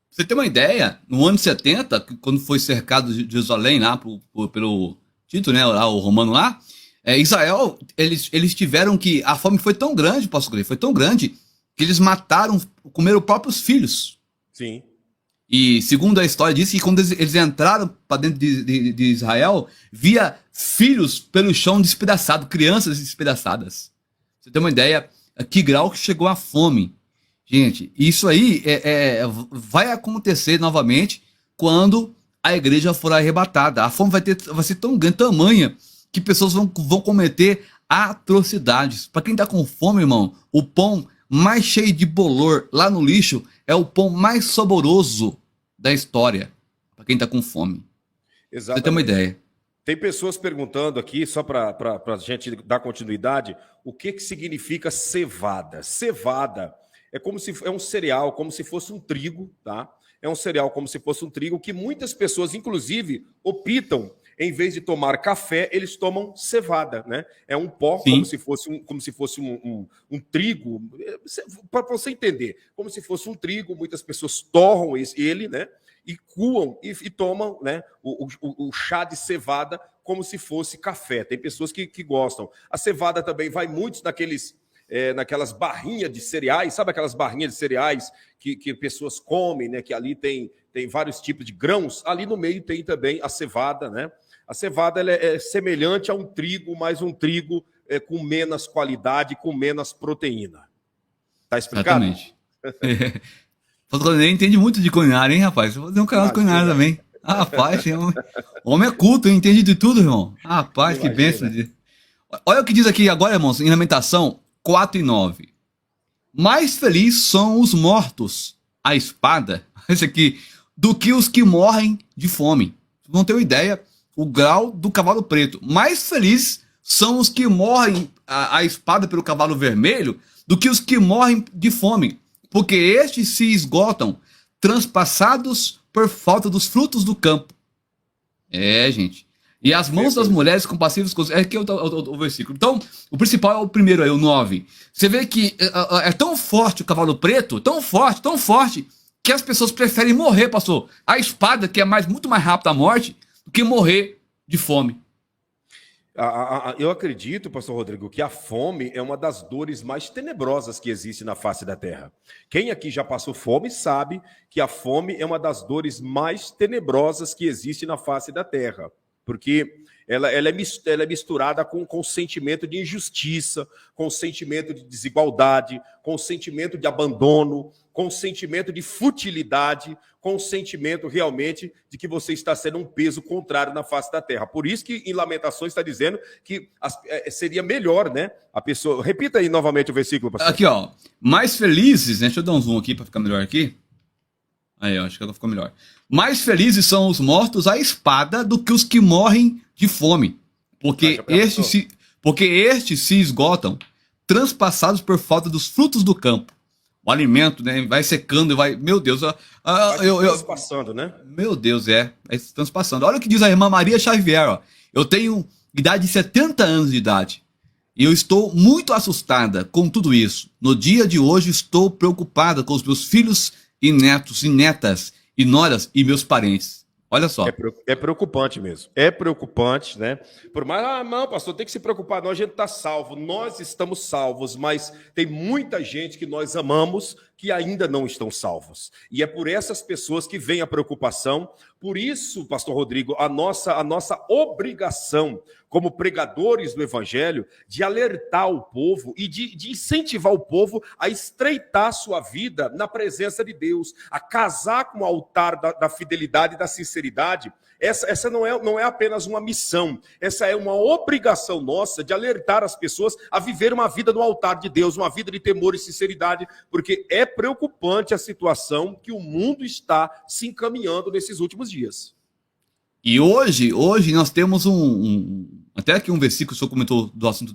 Você tem uma ideia, no ano 70, quando foi cercado de Jerusalém lá pelo Tito, né, lá, o romano lá, Israel, eles tiveram que... A fome foi tão grande, posso crer, foi tão grande, que eles mataram, comeram próprios filhos. Sim. E segundo a história diz que quando eles entraram para dentro de Israel, via filhos pelo chão despedaçados, crianças despedaçadas. Você tem uma ideia a que grau que chegou a fome. Gente, isso aí vai acontecer novamente quando a igreja for arrebatada. A fome vai ser tão grande, tamanha, que pessoas vão cometer atrocidades. Para quem está com fome, irmão, o pão mais cheio de bolor lá no lixo é o pão mais saboroso da história. Para quem está com fome. Exatamente. Você tem uma ideia. Tem pessoas perguntando aqui, só para a gente dar continuidade, o que significa cevada? Cevada é um cereal, como se fosse um trigo, tá? É um cereal como se fosse um trigo que muitas pessoas, inclusive, optam, em vez de tomar café, eles tomam cevada, né? É um pó, Sim. como se fosse um trigo, para você entender, como se fosse um trigo, muitas pessoas torram ele, né? E coam e tomam, né, o chá de cevada como se fosse café. Tem pessoas que gostam. A cevada também vai muito naquelas barrinhas de cereais, sabe aquelas barrinhas de cereais que pessoas comem, né? Que ali tem vários tipos de grãos. Ali no meio tem também a cevada, né? A cevada ela é semelhante a um trigo, mas um trigo com menos qualidade, com menos proteína. Tá explicado? Exatamente. Você nem entende muito de culinária, hein, rapaz? Você vai fazer um canal de culinária também. Ah, rapaz, homem é culto, hein? Entende de tudo, irmão. Ah, rapaz, que bênção. Olha o que diz aqui agora, irmãos, em Lamentação 4:9. Mais felizes são os mortos, a espada, esse aqui, do que os que morrem de fome. Vocês vão ter uma ideia, o grau do cavalo preto. Mais felizes são os que morrem a espada pelo cavalo vermelho do que os que morrem de fome. Porque estes se esgotam, transpassados por falta dos frutos do campo. Gente. E as mãos das mulheres compassivas... Aqui é o versículo. Então, o principal é o primeiro aí, o 9. Você vê que é tão forte o cavalo preto, tão forte, que as pessoas preferem morrer, pastor. A espada, que é muito mais rápida a morte, do que morrer de fome. Eu acredito, pastor Rodrigo, que a fome é uma das dores mais tenebrosas que existe na face da terra. Quem aqui já passou fome sabe que a fome é uma das dores mais tenebrosas que existe na face da terra. Porque ela é misturada com o sentimento de injustiça, com o sentimento de desigualdade, com o sentimento de abandono, com o sentimento de futilidade, com o sentimento realmente de que você está sendo um peso contrário na face da terra. Por isso que em Lamentações está dizendo que seria melhor, né? A pessoa... Repita aí novamente o versículo, pastor. Aqui, ó. Mais felizes, né? Deixa eu dar um zoom aqui para ficar melhor aqui. Aí, ó, acho que agora ficou melhor. Mais felizes são os mortos à espada do que os que morrem de fome. Porque estes se esgotam, transpassados por falta dos frutos do campo. O alimento, né, vai secando e vai... Meu Deus, transpassando, né? Meu Deus, vai se transpassando. Olha o que diz a irmã Maria Xavier, ó. Eu tenho idade de 70 anos de idade. E eu estou muito assustada com tudo isso. No dia de hoje estou preocupada com os meus filhos e netos e netas e noras e meus parentes. Olha só. É preocupante mesmo. É preocupante, né? Por mais, não, pastor, tem que se preocupar. Não, a gente está salvo. Nós estamos salvos, mas tem muita gente que nós amamos que ainda não estão salvos. E é por essas pessoas que vem a preocupação. Por isso, pastor Rodrigo, a nossa obrigação como pregadores do evangelho de alertar o povo e de incentivar o povo a estreitar sua vida na presença de Deus, a casar com o altar da fidelidade e da sinceridade. Essa não é apenas uma missão, essa é uma obrigação nossa de alertar as pessoas a viver uma vida no altar de Deus, uma vida de temor e sinceridade, porque é preocupante a situação que o mundo está se encaminhando nesses últimos dias. E hoje nós temos até aqui um versículo, o senhor comentou do assunto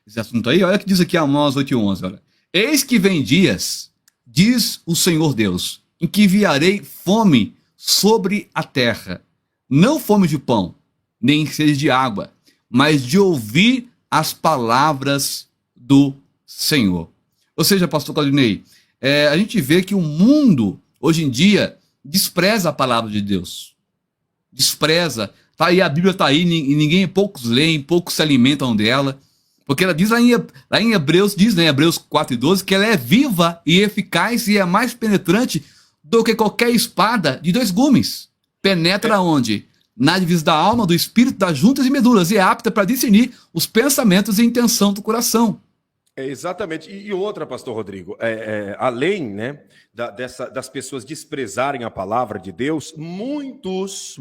desse assunto aí, olha o que diz aqui Amós 8:11, olha. Eis que vem dias, diz o Senhor Deus, em que enviarei fome sobre a terra, não fome de pão, nem sede de água, mas de ouvir as palavras do Senhor. Ou seja, pastor Claudinei, a gente vê que o mundo, hoje em dia, despreza a palavra de Deus. Despreza, Tá aí, a Bíblia tá aí, e ninguém, poucos leem, poucos se alimentam dela. Porque ela diz lá em Hebreus, diz, né, Hebreus 4:12, que ela é viva e eficaz e é mais penetrante do que qualquer espada de dois gumes. Penetra onde? Na divisa da alma, do espírito, das juntas e medulas, e é apta para discernir os pensamentos e intenção do coração. Exatamente. E outra, pastor Rodrigo, além, né, das pessoas desprezarem a palavra de Deus, muitos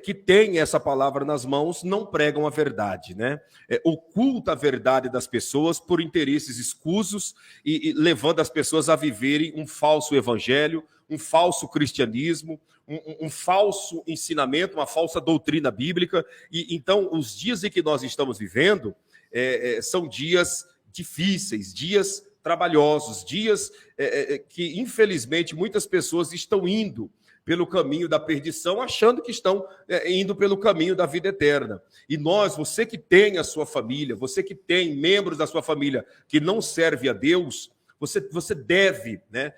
que têm essa palavra nas mãos não pregam a verdade, né? Oculta a verdade das pessoas por interesses escusos e levando as pessoas a viverem um falso evangelho, um falso cristianismo, um falso ensinamento, uma falsa doutrina bíblica. E então, os dias em que nós estamos vivendo são dias difíceis, dias trabalhosos, dias que, infelizmente, muitas pessoas estão indo pelo caminho da perdição, achando que estão indo pelo caminho da vida eterna. E nós, você que tem a sua família, você que tem membros da sua família que não serve a Deus, você deve, né,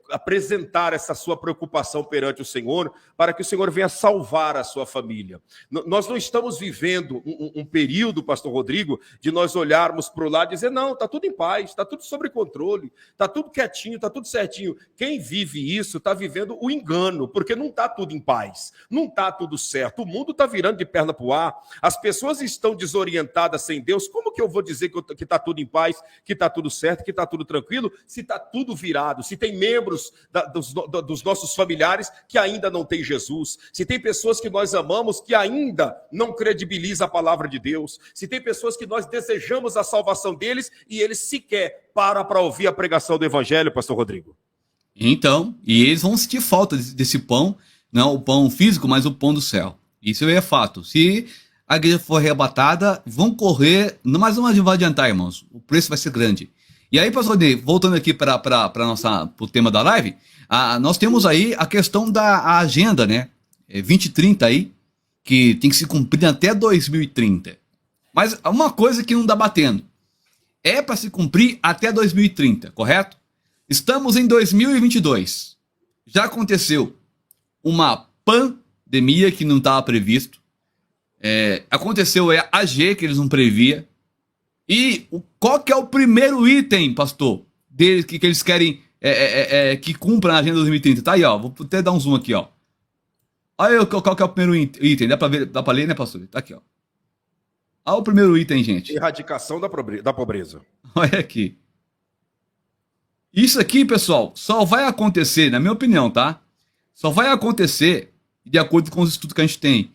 apresentar essa sua preocupação perante o Senhor, para que o Senhor venha salvar a sua família. Nós não estamos vivendo um período, pastor Rodrigo, de nós olharmos para o lado e dizer, não, está tudo em paz, está tudo sob controle, está tudo quietinho, está tudo certinho. Quem vive isso está vivendo o engano, porque não está tudo em paz, não está tudo certo. O mundo está virando de perna para o ar, as pessoas estão desorientadas sem Deus. Como que eu vou dizer que está tudo em paz, que está tudo certo, que está tudo tranquilo, se está tudo virado, se tem membros dos nossos familiares que ainda não têm Jesus, se tem pessoas que nós amamos que ainda não credibilizam a palavra de Deus, se tem pessoas que nós desejamos a salvação deles e eles sequer param para ouvir a pregação do evangelho, pastor Rodrigo. Então, e eles vão sentir falta desse pão, não o pão físico, mas o pão do céu. Isso é fato. Se a igreja for arrebatada, vão correr, mas não vai adiantar, irmãos. O preço vai ser grande. E aí, pastor Ney, voltando aqui para o tema da live, nós temos aí a questão da agenda, né? 2030 aí, que tem que se cumprir até 2030. Mas uma coisa que não dá batendo, é para se cumprir até 2030, correto? Estamos em 2022. Já aconteceu uma pandemia que não estava previsto. Aconteceu a G que eles não previam. E qual que é o primeiro item, pastor, deles que eles querem que cumpra na agenda 2030? Tá aí, ó. Vou até dar um zoom aqui, ó. Olha qual que é o primeiro item. Dá pra ler, né, pastor? Tá aqui, ó. Olha o primeiro item, gente. Erradicação da pobreza. Olha aqui. Isso aqui, pessoal, só vai acontecer, na minha opinião, tá? Só vai acontecer, de acordo com os estudos que a gente tem,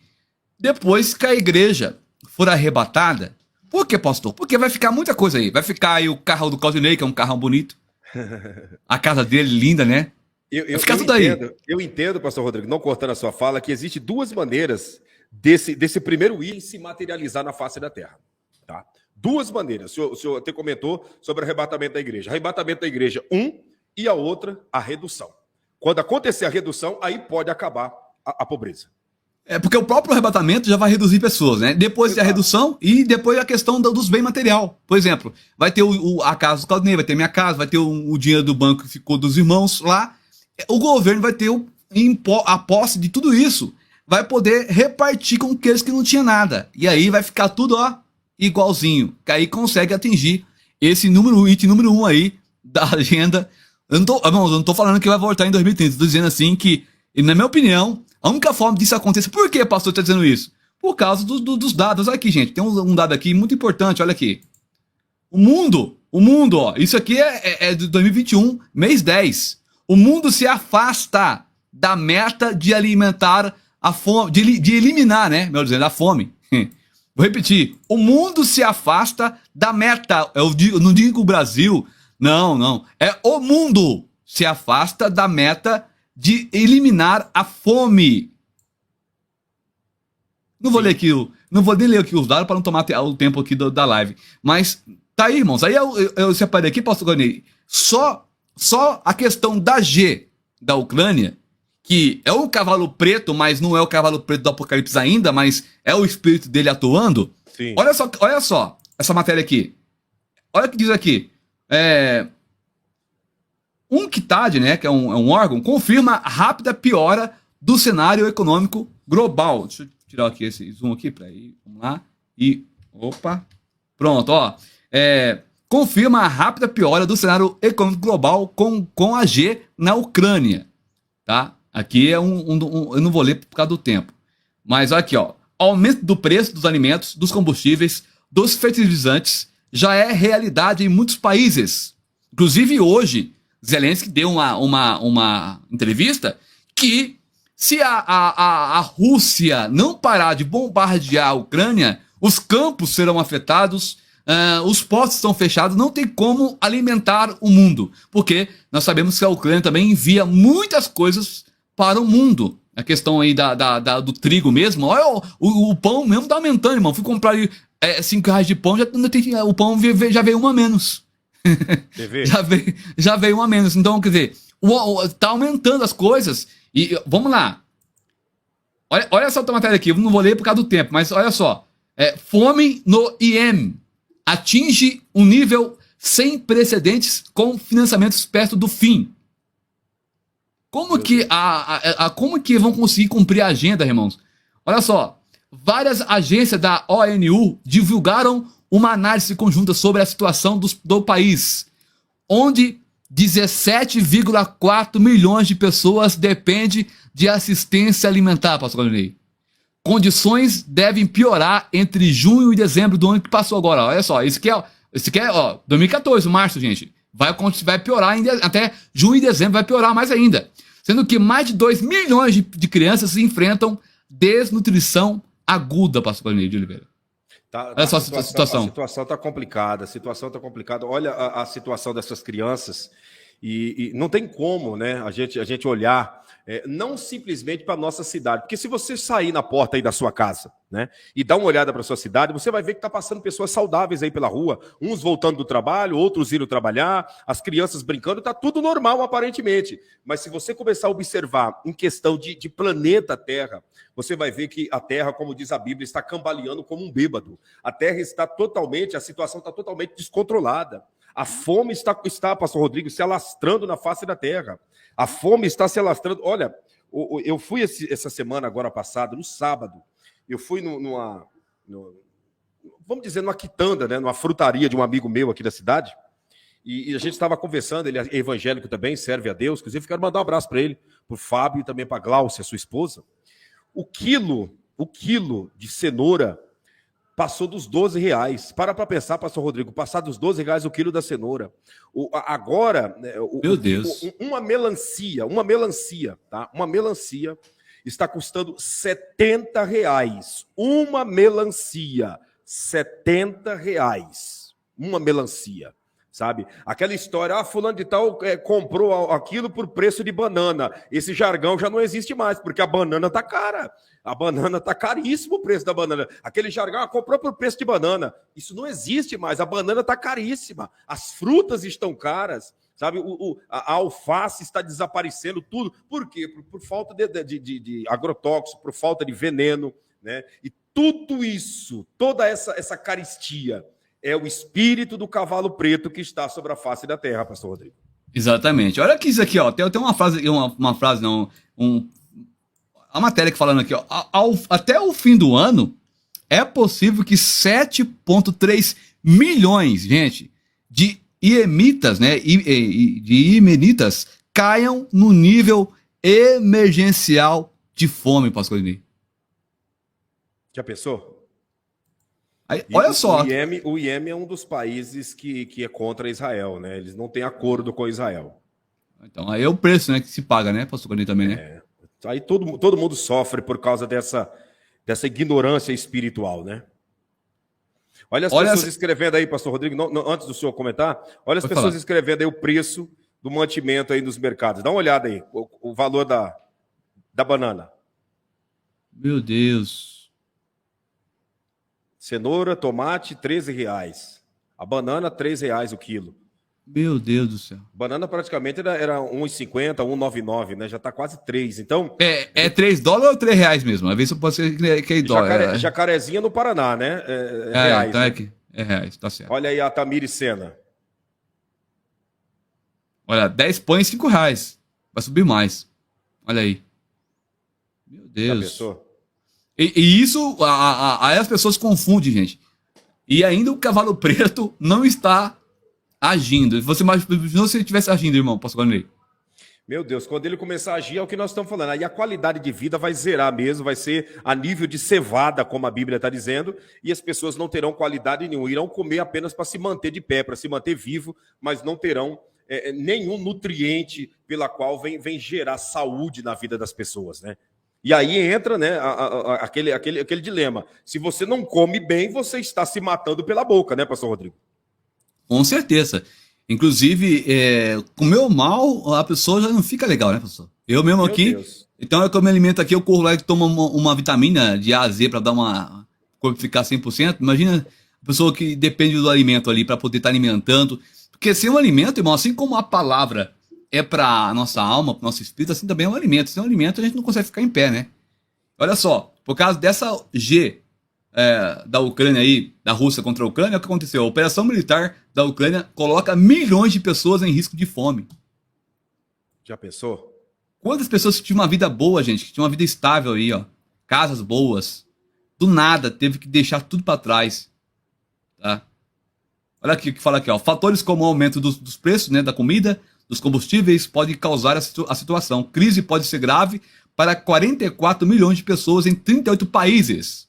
depois que a igreja for arrebatada. Por que, pastor? Porque vai ficar muita coisa aí. Vai ficar aí o carro do Claudinei, que é um carro bonito. A casa dele, linda, né? Vai ficar tudo aí. Eu entendo, pastor Rodrigo, não cortando a sua fala, que existe duas maneiras desse primeiro item se materializar na face da terra. Tá? Duas maneiras. O senhor até comentou sobre o arrebatamento da igreja. Arrebatamento da igreja, e a outra, a redução. Quando acontecer a redução, aí pode acabar a pobreza. Porque o próprio arrebatamento já vai reduzir pessoas, né? Depois a redução e depois a questão dos bens material. Por exemplo, vai ter a casa do Claudinei, vai ter minha casa, vai ter o dinheiro do banco que ficou dos irmãos lá. O governo vai ter a posse de tudo isso. Vai poder repartir com aqueles que não tinham nada. E aí vai ficar tudo, ó, igualzinho. Que aí consegue atingir esse item número 1 aí da agenda. Eu não tô falando que vai voltar em 2030. Estou dizendo assim que, na minha opinião, a única forma disso acontecer... Por que o pastor está dizendo isso? Por causa dos dados. Olha aqui, gente. Tem um dado aqui muito importante. Olha aqui. O mundo, ó. Isso aqui é de 2021, mês 10. O mundo se afasta da meta de alimentar a fome... De eliminar, né? Melhor dizendo, a fome. Vou repetir. O mundo se afasta da meta. Eu não digo o Brasil. Não. É o mundo se afasta da meta de eliminar a fome. Não vou nem ler aqui os dados para não tomar o tempo aqui da live. Mas tá aí, irmãos. Aí eu separei aqui, pastor Claudinei, só a questão da G da Ucrânia, que é o cavalo preto, mas não é o cavalo preto do Apocalipse ainda, mas é o espírito dele atuando. Sim. Olha só essa matéria aqui. Olha o que diz aqui. UNCTAD, né, que é um órgão, confirma a rápida piora do cenário econômico global. Deixa eu tirar aqui esse zoom aqui para ir. Vamos lá. E opa. Pronto, ó. Confirma a rápida piora do cenário econômico global com a G na Ucrânia. Tá? Aqui é eu não vou ler por causa do tempo. Mas olha aqui, ó. Aumento do preço dos alimentos, dos combustíveis, dos fertilizantes já é realidade em muitos países. Inclusive hoje, Zelensky deu uma entrevista que se a Rússia não parar de bombardear a Ucrânia, os campos serão afetados, os postos estão fechados, não tem como alimentar o mundo. Porque nós sabemos que a Ucrânia também envia muitas coisas para o mundo. A questão aí do trigo mesmo, olha, o pão mesmo tá aumentando, irmão. Fui comprar aí, 5 reais de pão, o pão já veio uma a menos. já veio uma a menos. Então, quer dizer, tá aumentando as coisas. E vamos lá. Olha essa outra matéria aqui, eu não vou ler por causa do tempo, mas olha só. Fome no IEM atinge um nível sem precedentes com financiamentos perto do fim. Como que vão conseguir cumprir a agenda, irmãos? Olha só, várias agências da ONU divulgaram uma análise conjunta sobre a situação do país, onde 17,4 milhões de pessoas dependem de assistência alimentar, pastor Claudinei. Condições devem piorar entre junho e dezembro do ano que passou agora. Olha só, isso aqui é 2014, março, gente. Vai piorar até junho e dezembro, vai piorar mais ainda. Sendo que mais de 2 milhões de crianças enfrentam desnutrição aguda, pastor Claudinei de Oliveira. Olha só a situação. A situação está complicada, Olha a situação dessas crianças e não tem como, né, a gente olhar não simplesmente para a nossa cidade. Porque se você sair na porta aí da sua casa, né, e dar uma olhada para a sua cidade, você vai ver que está passando pessoas saudáveis aí pela rua, uns voltando do trabalho, outros indo trabalhar, as crianças brincando, está tudo normal aparentemente. Mas se você começar a observar em questão de planeta Terra, você vai ver que a Terra, como diz a Bíblia, está cambaleando como um bêbado. A Terra a situação está totalmente descontrolada. A fome está, pastor Rodrigo, se alastrando na face da Terra. A fome está se alastrando. Olha, eu fui essa semana agora passada, no sábado, eu fui vamos dizer, numa quitanda, né, numa frutaria de um amigo meu aqui da cidade, e a gente estava conversando, ele é evangélico também, serve a Deus, inclusive quero mandar um abraço para ele, para o Fábio e também para a Glaucia, sua esposa. O quilo de cenoura passou dos 12 reais. Para pensar, pastor Rodrigo, passar dos 12 reais o quilo da cenoura. Agora, meu Deus. Uma melancia, tá? Uma melancia está custando 70 reais. Uma melancia, 70 reais. Uma melancia. Sabe? Aquela história, fulano de tal comprou aquilo por preço de banana. Esse jargão já não existe mais, porque a banana tá cara. A banana tá caríssimo o preço da banana. Aquele jargão, comprou por preço de banana. Isso não existe mais, a banana tá caríssima. As frutas estão caras, sabe? A alface está desaparecendo, tudo. Por quê? Por falta de agrotóxico, por falta de veneno, né? E tudo isso, toda essa caristia, é o espírito do cavalo preto que está sobre a face da terra, pastor Rodrigo. Exatamente. Olha aqui isso aqui, ó. Tem uma frase, a matéria que falando aqui, ó. Até o fim do ano, é possível que 7,3 milhões, gente, de iemenitas, né? De iemenitas caiam no nível emergencial de fome, pastor Claudinei. Já pensou? Aí, olha só. O Iêmen é um dos países que é contra Israel, né? Eles não têm acordo com Israel. Então, aí é o preço, né, que se paga, né, pastor Claudinei, também, né? Aí todo mundo sofre por causa dessa ignorância espiritual, né? Olha as pessoas escrevendo aí, pastor Rodrigo, antes do senhor comentar, olha as pessoas escrevendo aí o preço do mantimento aí nos mercados. Dá uma olhada aí, o valor da banana. Meu Deus. Cenoura, tomate, 13 reais. A banana, 3 reais o quilo. Meu Deus do céu. Banana praticamente era 1,50, 1,99, né? Já está quase 3. Então. É 3 dólares ou 3 reais mesmo? Às vezes pode ser que é dólar. Jacarezinha no Paraná, né? Reais. Então né? É reais, tá certo. Olha aí a Tamires Sena. Olha, 10 pães, 5 reais. Vai subir mais. Olha aí. Meu Deus. Já pensou? E isso, aí as pessoas confundem, gente. E ainda o cavalo preto não está agindo. Você imaginou se ele estivesse agindo, irmão, pastor Guarneri? Meu Deus, quando ele começar a agir, é o que nós estamos falando. Aí a qualidade de vida vai zerar mesmo, vai ser a nível de cevada, como a Bíblia está dizendo, e as pessoas não terão qualidade nenhuma, irão comer apenas para se manter de pé, para se manter vivo, mas não terão nenhum nutriente pela qual vem gerar saúde na vida das pessoas, né? E aí entra, né, aquele dilema. Se você não come bem, você está se matando pela boca, né, pastor Rodrigo? Com certeza. Inclusive, comer mal, a pessoa já não fica legal, né, pessoal? Eu mesmo Meu aqui, Deus. então eu como alimento aqui, eu corro lá e tomo uma vitamina de A a Z para dar uma corpo ficar 100%. Imagina a pessoa que depende do alimento ali para poder estar alimentando. Porque sem um alimento, irmão, assim como a palavra é para nossa alma, para nosso espírito, assim também é um alimento. Sem um alimento a gente não consegue ficar em pé, né? Olha só, por causa dessa G da Ucrânia aí, da Rússia contra a Ucrânia, o que aconteceu? A operação militar da Ucrânia coloca milhões de pessoas em risco de fome. Já pensou? Quantas pessoas que tinham uma vida boa, gente, que tinham uma vida estável aí, ó, casas boas, do nada teve que deixar tudo para trás, tá? Olha aqui o que fala aqui, ó, fatores como o aumento dos preços, né, da comida, dos combustíveis pode causar a situação. Crise pode ser grave para 44 milhões de pessoas em 38 países.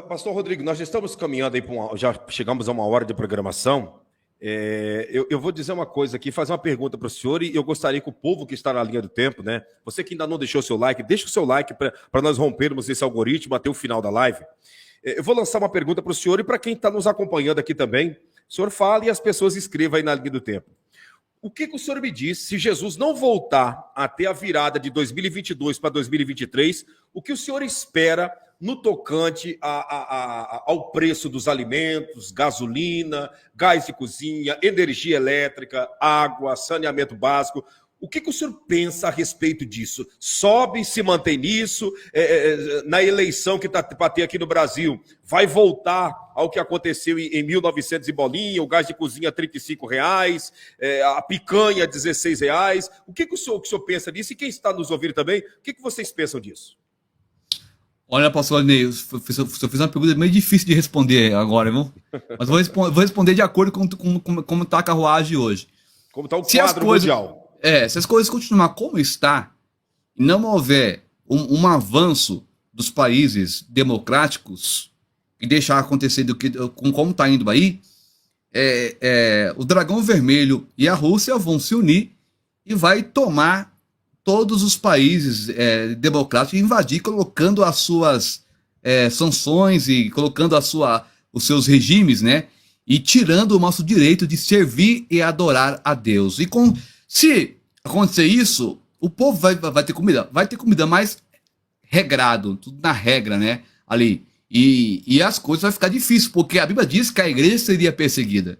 Pastor Rodrigo, nós já estamos caminhando aí já chegamos a uma hora de programação. Eu vou dizer uma coisa aqui, fazer uma pergunta para o senhor, e eu gostaria que o povo que está na linha do tempo, né? Você que ainda não deixou o seu like, deixa o seu like para nós rompermos esse algoritmo até o final da live. Eu vou lançar uma pergunta para o senhor e para quem está nos acompanhando aqui também. O senhor fala e as pessoas escrevam aí na linha do tempo. O que o senhor me diz, se Jesus não voltar até a virada de 2022 para 2023, o que o senhor espera no tocante ao preço dos alimentos, gasolina, gás de cozinha, energia elétrica, água, saneamento básico? O que o senhor pensa a respeito disso? Sobe, se mantém nisso? Na eleição que está para ter aqui no Brasil, vai voltar ao que aconteceu em 1900 e bolinha, o gás de cozinha R$ 35, a picanha R$ 16. O que o senhor pensa disso? E quem está nos ouvindo também, o que vocês pensam disso? Olha, pastor Ney, eu fiz uma pergunta meio difícil de responder agora, viu? Mas vou responder de acordo com como está a carruagem hoje. Como está o quadro mundial? Se as coisas continuar como está, e não houver um avanço dos países democráticos e deixar acontecer como está indo aí, o Dragão Vermelho e a Rússia vão se unir e vai tomar todos os países democráticos e invadir, colocando as suas sanções e colocando os seus regimes, né? E tirando o nosso direito de servir e adorar a Deus. Se acontecer isso, o povo vai ter comida. Vai ter comida mais regrado, tudo na regra, né? Ali. E as coisas vão ficar difíceis, porque a Bíblia diz que a igreja seria perseguida.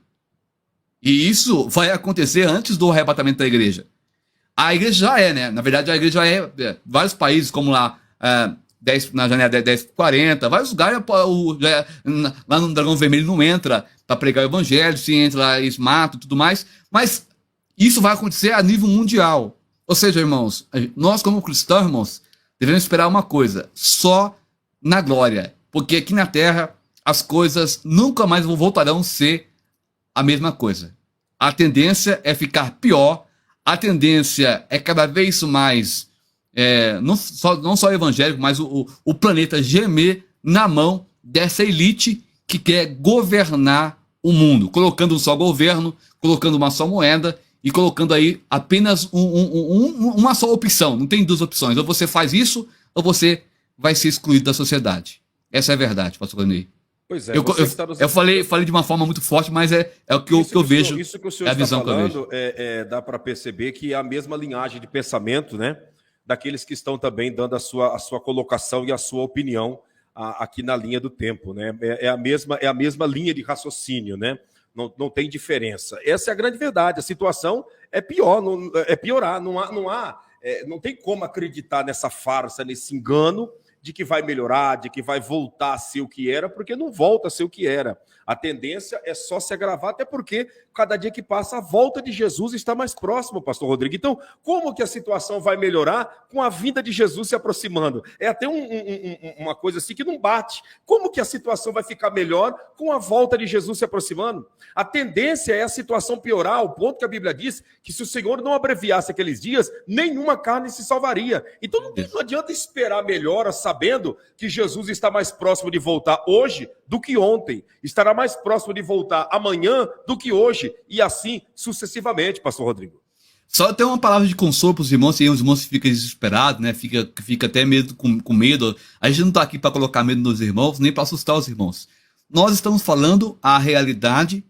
E isso vai acontecer antes do arrebatamento da igreja. A igreja já né? Na verdade, a igreja já vários países, como lá, na janela 1040, vários lugares, lá no Dragão Vermelho não entra para pregar o evangelho, se entra lá, eles matam e tudo mais. Mas isso vai acontecer a nível mundial. Ou seja, irmãos, nós como cristãos, irmãos, devemos esperar uma coisa, só na glória. Porque aqui na terra, as coisas nunca mais voltarão a ser a mesma coisa. A tendência é ficar pior, a tendência é cada vez mais, não só o evangélico, mas o planeta gemer na mão dessa elite que quer governar o mundo, colocando um só governo, colocando uma só moeda e colocando aí apenas uma só opção. Não tem duas opções. Ou você faz isso, ou você vai ser excluído da sociedade. Essa é a verdade, pastor Guarneri. Pois é, eu falei de uma forma muito forte, mas é o que eu vejo. Isso que o senhor está falando, dá para perceber que é a mesma linhagem de pensamento, né? Daqueles que estão também dando a sua colocação e a sua opinião aqui na linha do tempo, né? É a mesma linha de raciocínio, né? Não tem diferença. Essa é a grande verdade. A situação é pior, piorar. Não tem como acreditar nessa farsa, nesse engano de que vai melhorar, de que vai voltar a ser o que era, porque não volta a ser o que era. A tendência é só se agravar, até porque cada dia que passa a volta de Jesus está mais próximo, pastor Rodrigo. Então, como que a situação vai melhorar com a vinda de Jesus se aproximando? É até uma coisa assim que não bate. Como que a situação vai ficar melhor com a volta de Jesus se aproximando? A tendência é a situação piorar, ao ponto que a Bíblia diz que se o Senhor não abreviasse aqueles dias, nenhuma carne se salvaria. Então não adianta esperar melhora sabendo que Jesus está mais próximo de voltar hoje do que ontem. Estará mais próximo de voltar amanhã do que hoje. E assim sucessivamente, pastor Rodrigo. Só tem uma palavra de consolo para os irmãos, e os irmãos ficam desesperados, né? Fica até medo, com medo. A gente não está aqui para colocar medo nos irmãos, nem para assustar os irmãos. Nós estamos falando a realidade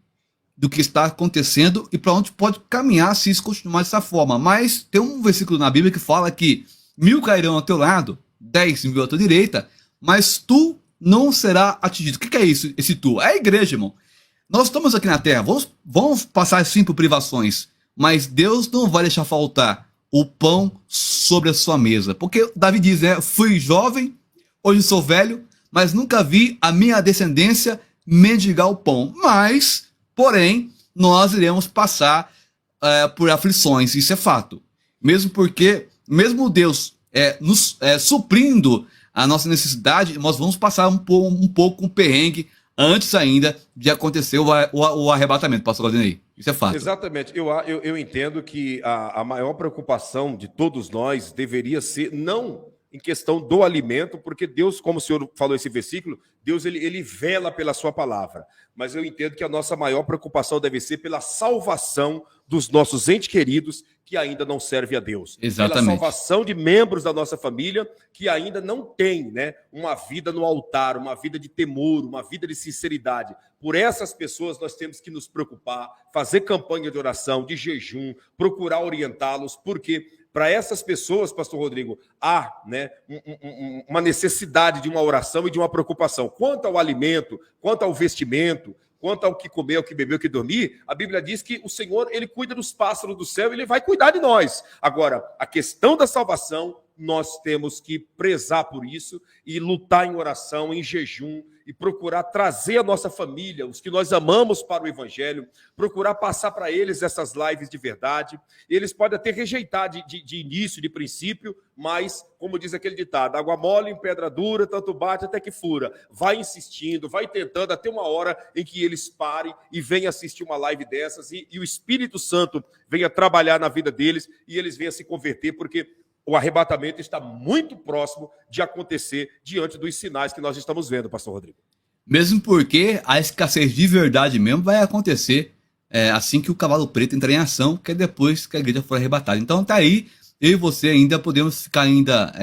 do que está acontecendo e para onde pode caminhar se isso continuar dessa forma. Mas tem um versículo na Bíblia que fala que 1000 cairão ao teu lado, 10.000 à tua direita, mas tu não será atingido. O que é isso, esse tu? É a igreja, irmão. Nós estamos aqui na terra, vamos passar sim por privações, mas Deus não vai deixar faltar o pão sobre a sua mesa. Porque Davi diz, né, fui jovem, hoje sou velho, mas nunca vi a minha descendência mendigar o pão. Mas, porém, nós iremos passar por aflições, isso é fato. Mesmo Deus nos suprindo a nossa necessidade, nós vamos passar um pouco um perrengue antes ainda de acontecer o arrebatamento, pastor Claudinei. Isso é fato. Exatamente. Eu entendo que a maior preocupação de todos nós deveria ser não em questão do alimento, porque Deus, como o senhor falou esse versículo, Deus ele vela pela sua palavra. Mas eu entendo que a nossa maior preocupação deve ser pela salvação dos nossos entes queridos que ainda não servem a Deus. Exatamente. Pela salvação de membros da nossa família que ainda não têm, né, uma vida no altar, uma vida de temor, uma vida de sinceridade. Por essas pessoas nós temos que nos preocupar, fazer campanha de oração, de jejum, procurar orientá-los, porque para essas pessoas, pastor Rodrigo, há, né, uma necessidade de uma oração e de uma preocupação. Quanto ao alimento, quanto ao vestimento, quanto ao que comer, ao que beber, ao que dormir, a Bíblia diz que o Senhor, ele cuida dos pássaros do céu, ele vai cuidar de nós. Agora, a questão da salvação, nós temos que prezar por isso e lutar em oração, em jejum, e procurar trazer a nossa família, os que nós amamos para o Evangelho, procurar passar para eles essas lives de verdade. Eles podem até rejeitar de início, de princípio, mas, como diz aquele ditado, água mole em pedra dura, tanto bate até que fura. Vai insistindo, vai tentando, até uma hora em que eles parem e venham assistir uma live dessas e o Espírito Santo venha trabalhar na vida deles e eles venham se converter, porque o arrebatamento está muito próximo de acontecer diante dos sinais que nós estamos vendo, pastor Rodrigo. Mesmo porque a escassez de verdade mesmo vai acontecer assim que o cavalo preto entrar em ação, que é depois que a igreja for arrebatada. Então tá aí, eu e você ainda podemos ficar ainda,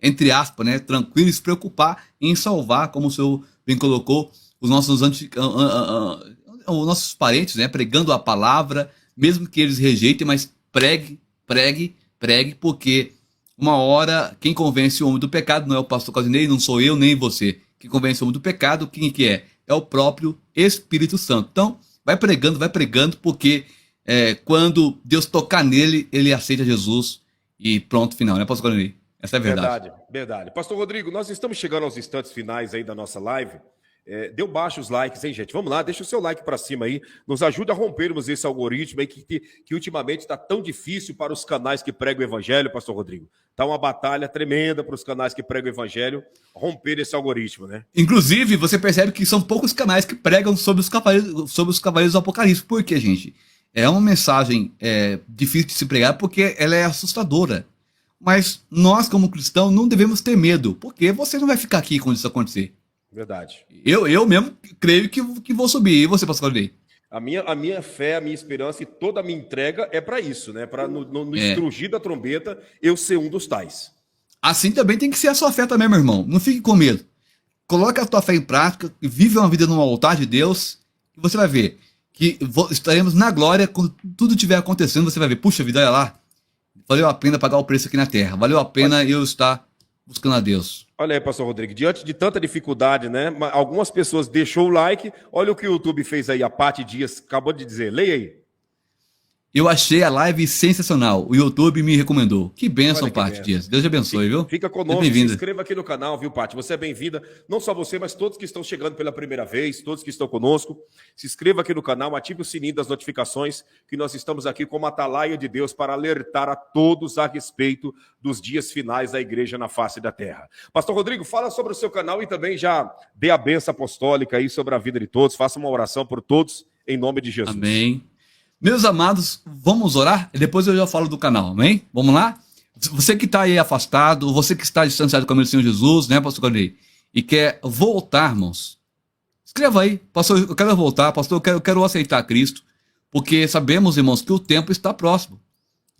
entre aspas, né, tranquilos, se preocupar em salvar, como o senhor bem colocou, os nossos parentes, né, pregando a palavra, mesmo que eles rejeitem, mas pregue, porque uma hora quem convence o homem do pecado não é o pastor Claudinei, não sou eu nem você. Quem convence o homem do pecado, quem que é? É o próprio Espírito Santo. Então, vai pregando, porque quando Deus tocar nele, ele aceita Jesus e pronto, final, né, pastor Claudinei? Essa é a verdade. Verdade. Pastor Rodrigo, nós estamos chegando aos instantes finais aí da nossa live. Deu baixo os likes, hein, gente? Vamos lá, deixa o seu like para cima aí. Nos ajuda a rompermos esse algoritmo aí que ultimamente está tão difícil para os canais que pregam o evangelho, pastor Rodrigo. Está uma batalha tremenda para os canais que pregam o evangelho romper esse algoritmo, né? Inclusive, você percebe que são poucos canais que pregam sobre os cavaleiros do Apocalipse. Por quê, gente? É uma mensagem difícil de se pregar porque ela é assustadora. Mas nós, como cristãos, não devemos ter medo, porque você não vai ficar aqui quando isso acontecer. Verdade. Eu mesmo creio que vou subir. E você, pastor Claudinei? A minha fé, a minha esperança e toda a minha entrega é para isso, né? Para no estrugir da trombeta eu ser um dos tais. Assim também tem que ser a sua fé também, meu irmão. Não fique com medo. Coloque a tua fé em prática, vive uma vida no altar de Deus, e você vai ver que estaremos na glória quando tudo estiver acontecendo. Você vai ver, puxa vida, olha lá. Valeu a pena pagar o preço aqui na terra. Valeu a pena eu estar buscando a Deus. Olha aí, pastor Rodrigo, diante de tanta dificuldade, né? Algumas pessoas deixou o like. Olha o que o YouTube fez aí, a Paty Dias acabou de dizer. Leia aí. Eu achei a live sensacional. O YouTube me recomendou. Que bênção, Olha que Paty benção. Dias. Deus te abençoe, viu? Fica Seja conosco, se bem-vinda. inscreva aqui no canal, viu, Paty? Você é bem-vinda, não só você, mas todos que estão chegando pela primeira vez, todos que estão conosco. Se inscreva aqui no canal, ative o sininho das notificações, que nós estamos aqui como atalaia de Deus para alertar a todos a respeito dos dias finais da igreja na face da terra. Pastor Rodrigo, fala sobre o seu canal e também já dê a bênção apostólica aí sobre a vida de todos. Faça uma oração por todos, em nome de Jesus. Amém. Meus amados, vamos orar? E depois eu já falo do canal, amém? Vamos lá? Você que está aí afastado, você que está distanciado do caminho do Senhor Jesus, né, pastor Claudinei? E quer voltar, irmãos, escreva aí, pastor, eu quero voltar, pastor, eu quero aceitar Cristo, porque sabemos, irmãos, que o tempo está próximo.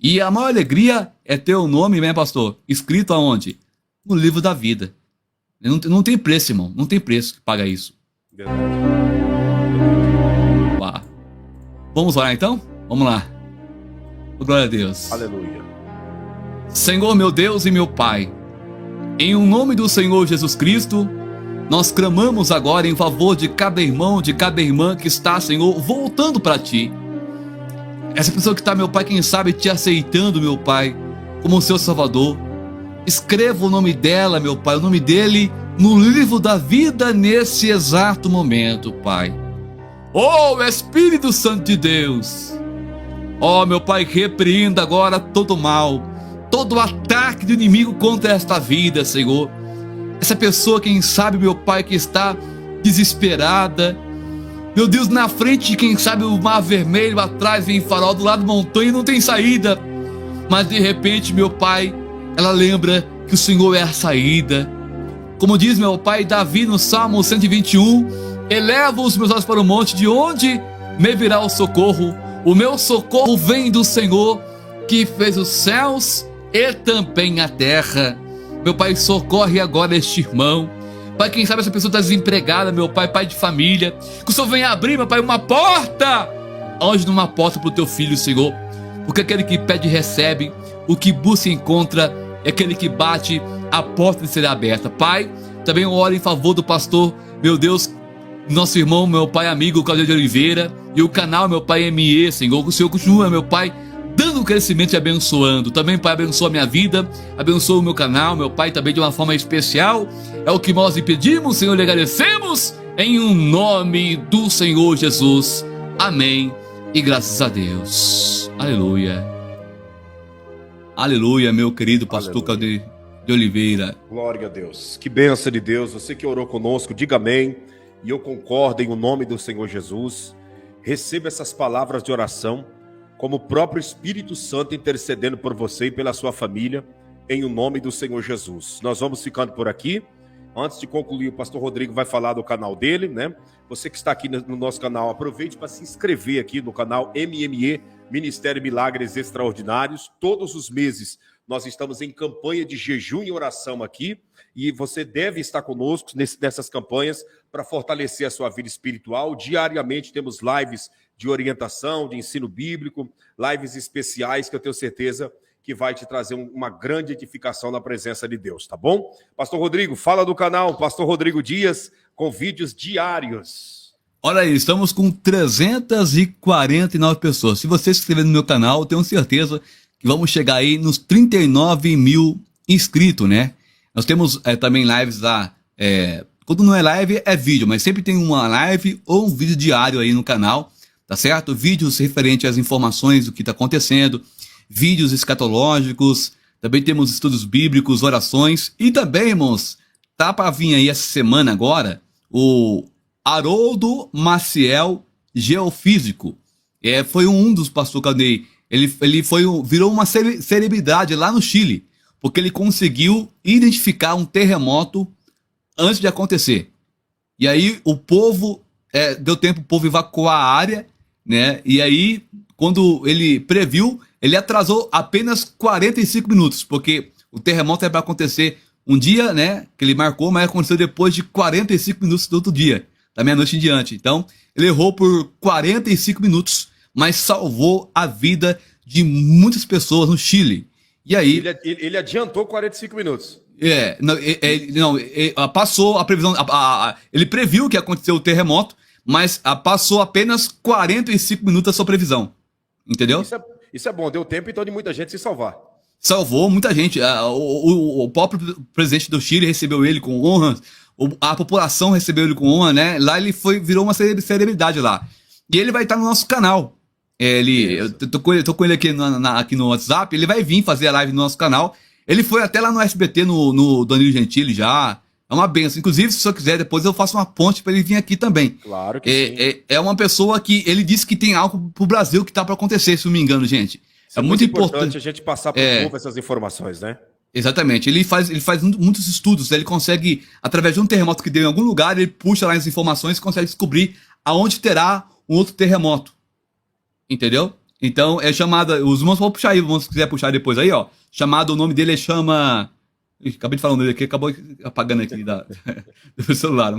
E a maior alegria é ter o nome, né, pastor, escrito aonde? No livro da vida. Não tem preço, irmão, não tem preço que paga isso. Opa. Vamos orar então? Vamos lá. Glória a Deus. Aleluia. Senhor, meu Deus e meu Pai, em o nome do Senhor Jesus Cristo, nós clamamos agora em favor de cada irmão, de cada irmã que está, Senhor, voltando para Ti. Essa pessoa que está, meu Pai, quem sabe te aceitando, meu Pai, como seu Salvador. Escreva o nome dela, meu Pai, o nome dele no livro da vida nesse exato momento, Pai. Oh, Espírito Santo de Deus! Oh, meu Pai, repreenda agora todo mal, todo ataque do inimigo contra esta vida, Senhor. Essa pessoa, quem sabe, meu Pai, que está desesperada, meu Deus, na frente, quem sabe, o mar vermelho, atrás vem farol, do lado da montanha não tem saída, mas de repente, meu Pai, ela lembra que o Senhor é a saída. Como diz meu pai Davi no Salmo 121, eleva os meus olhos para o monte, de onde me virá o socorro? O meu socorro vem do Senhor, que fez os céus e também a terra. Meu Pai, socorre agora este irmão. Pai, quem sabe essa pessoa está desempregada, meu Pai, pai de família, que o Senhor venha abrir, meu Pai, uma porta. Onde numa porta para o teu filho, Senhor, porque aquele que pede recebe, o que busca encontra, é aquele que bate, a porta será aberta. Pai, também eu oro em favor do pastor, meu Deus, nosso irmão, meu Pai amigo, Claudio de Oliveira, e o canal, meu Pai, ME, Senhor, que o Senhor continua, meu Pai, dando crescimento e abençoando. Também, Pai, abençoa a minha vida, abençoa o meu canal, meu Pai, também de uma forma especial. É o que nós lhe pedimos, Senhor, lhe agradecemos, em um nome do Senhor Jesus. Amém. E graças a Deus. Aleluia. Aleluia, meu querido pastor Claudio de Oliveira. Glória a Deus. Que bênção de Deus. Você que orou conosco, diga amém. E eu concordo em o nome do Senhor Jesus. Receba essas palavras de oração, como o próprio Espírito Santo intercedendo por você e pela sua família, em o nome do Senhor Jesus. Nós vamos ficando por aqui. Antes de concluir, o pastor Rodrigo vai falar do canal dele, né? Você que está aqui no nosso canal, aproveite para se inscrever aqui no canal MME, Ministério Milagres Extraordinários. Todos os meses nós estamos em campanha de jejum e oração aqui, e você deve estar conosco nessas campanhas para fortalecer a sua vida espiritual. Diariamente temos lives de orientação, de ensino bíblico, lives especiais que eu tenho certeza que vai te trazer uma grande edificação na presença de Deus, tá bom? Pastor Rodrigo, fala do canal Pastor Rodrigo Dias, com vídeos diários. Olha aí, estamos com 349 pessoas. Se você se inscrever no meu canal, eu tenho certeza que vamos chegar aí nos 39 mil inscritos, né? Nós temos também lives lá, quando não é live, é vídeo, mas sempre tem uma live ou um vídeo diário aí no canal, tá certo? Vídeos referentes às informações do que está acontecendo, vídeos escatológicos, também temos estudos bíblicos, orações, e também, irmãos, tá para vir aí essa semana agora, o Haroldo Maciel Geofísico. Foi um dos pastores Claudinei. Ele virou uma celebridade lá no Chile, porque ele conseguiu identificar um terremoto antes de acontecer. E aí o povo, deu tempo o povo evacuar a área, né? E aí, quando ele previu, ele atrasou apenas 45 minutos, porque o terremoto era para acontecer um dia, né? Que ele marcou, mas aconteceu depois de 45 minutos do outro dia, da meia-noite em diante. Então, ele errou por 45 minutos, mas salvou a vida de muitas pessoas no Chile. E aí... Ele adiantou 45 minutos. Passou a previsão... ele previu que ia acontecer o terremoto, mas passou apenas 45 minutos a sua previsão. entendeu? Isso é bom, deu tempo então de muita gente se salvar. Salvou muita gente. O próprio presidente do Chile recebeu ele com honra, a população recebeu ele com honra, né? Lá ele virou uma celebridade lá. E ele vai estar no nosso canal. Eu tô com ele aqui no WhatsApp, ele vai vir fazer a live no nosso canal. Ele foi até lá no SBT, no Danilo Gentili já. É uma benção. Inclusive, se o senhor quiser, depois eu faço uma ponte para ele vir aqui também. Claro que sim. É uma pessoa que ele disse que tem algo pro Brasil que tá para acontecer, se não me engano, gente. É muito importante a gente passar para o povo essas informações, né? Exatamente. Ele faz muitos estudos. Ele consegue, através de um terremoto que deu em algum lugar, ele puxa lá as informações e consegue descobrir aonde terá um outro terremoto. Entendeu? Então, é chamada... Os irmãos vão puxar aí, se quiser puxar depois aí, ó. O nome dele chama... Acabei de falar o nome dele aqui, acabou apagando aqui do celular.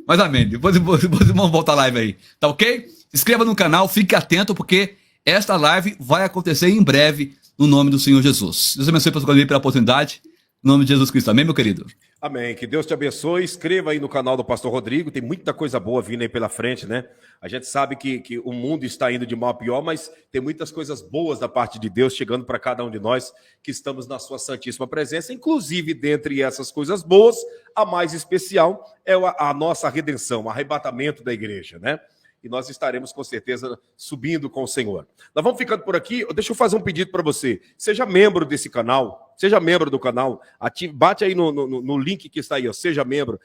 Mas amém. Depois os irmãos voltam a live aí. Tá ok? Se inscreva no canal, fique atento, porque esta live vai acontecer em breve, no nome do Senhor Jesus. Deus abençoe pela oportunidade. Em nome de Jesus Cristo. Amém, meu querido? Amém. Que Deus te abençoe. Inscreva aí no canal do Pastor Rodrigo. Tem muita coisa boa vindo aí pela frente, né? A gente sabe que o mundo está indo de mal a pior, mas tem muitas coisas boas da parte de Deus chegando para cada um de nós que estamos na sua santíssima presença. Inclusive, dentre essas coisas boas, a mais especial é a nossa redenção, o arrebatamento da igreja, né? E nós estaremos, com certeza, subindo com o Senhor. Nós vamos ficando por aqui. Deixa eu fazer um pedido para você. Seja membro desse canal. Seja membro do canal. Bate aí no link que está aí. Ó. Seja membro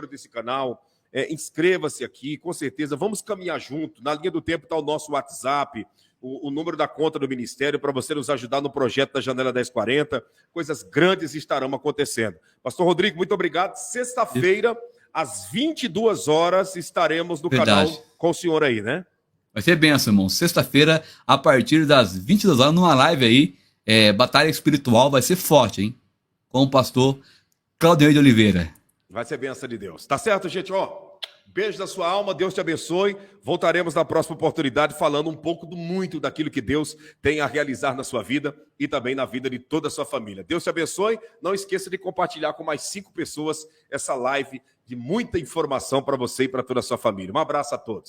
desse canal. Inscreva-se aqui, com certeza. Vamos caminhar junto. Na linha do tempo está o nosso WhatsApp, o número da conta do Ministério, para você nos ajudar no projeto da Janela 1040. Coisas grandes estarão acontecendo. Pastor Rodrigo, muito obrigado. Sexta-feira, às 22 horas, estaremos no canal com o senhor aí, né? Vai ser benção, irmão. Sexta-feira, a partir das 22 horas, numa live aí, Batalha Espiritual, vai ser forte, hein? Com o pastor Claudinei de Oliveira. Vai ser benção de Deus. Tá certo, gente? Ó, beijo da sua alma, Deus te abençoe. Voltaremos na próxima oportunidade falando um pouco muito daquilo que Deus tem a realizar na sua vida e também na vida de toda a sua família. Deus te abençoe. Não esqueça de compartilhar com mais 5 pessoas essa live de muita informação para você e para toda a sua família. Um abraço a todos.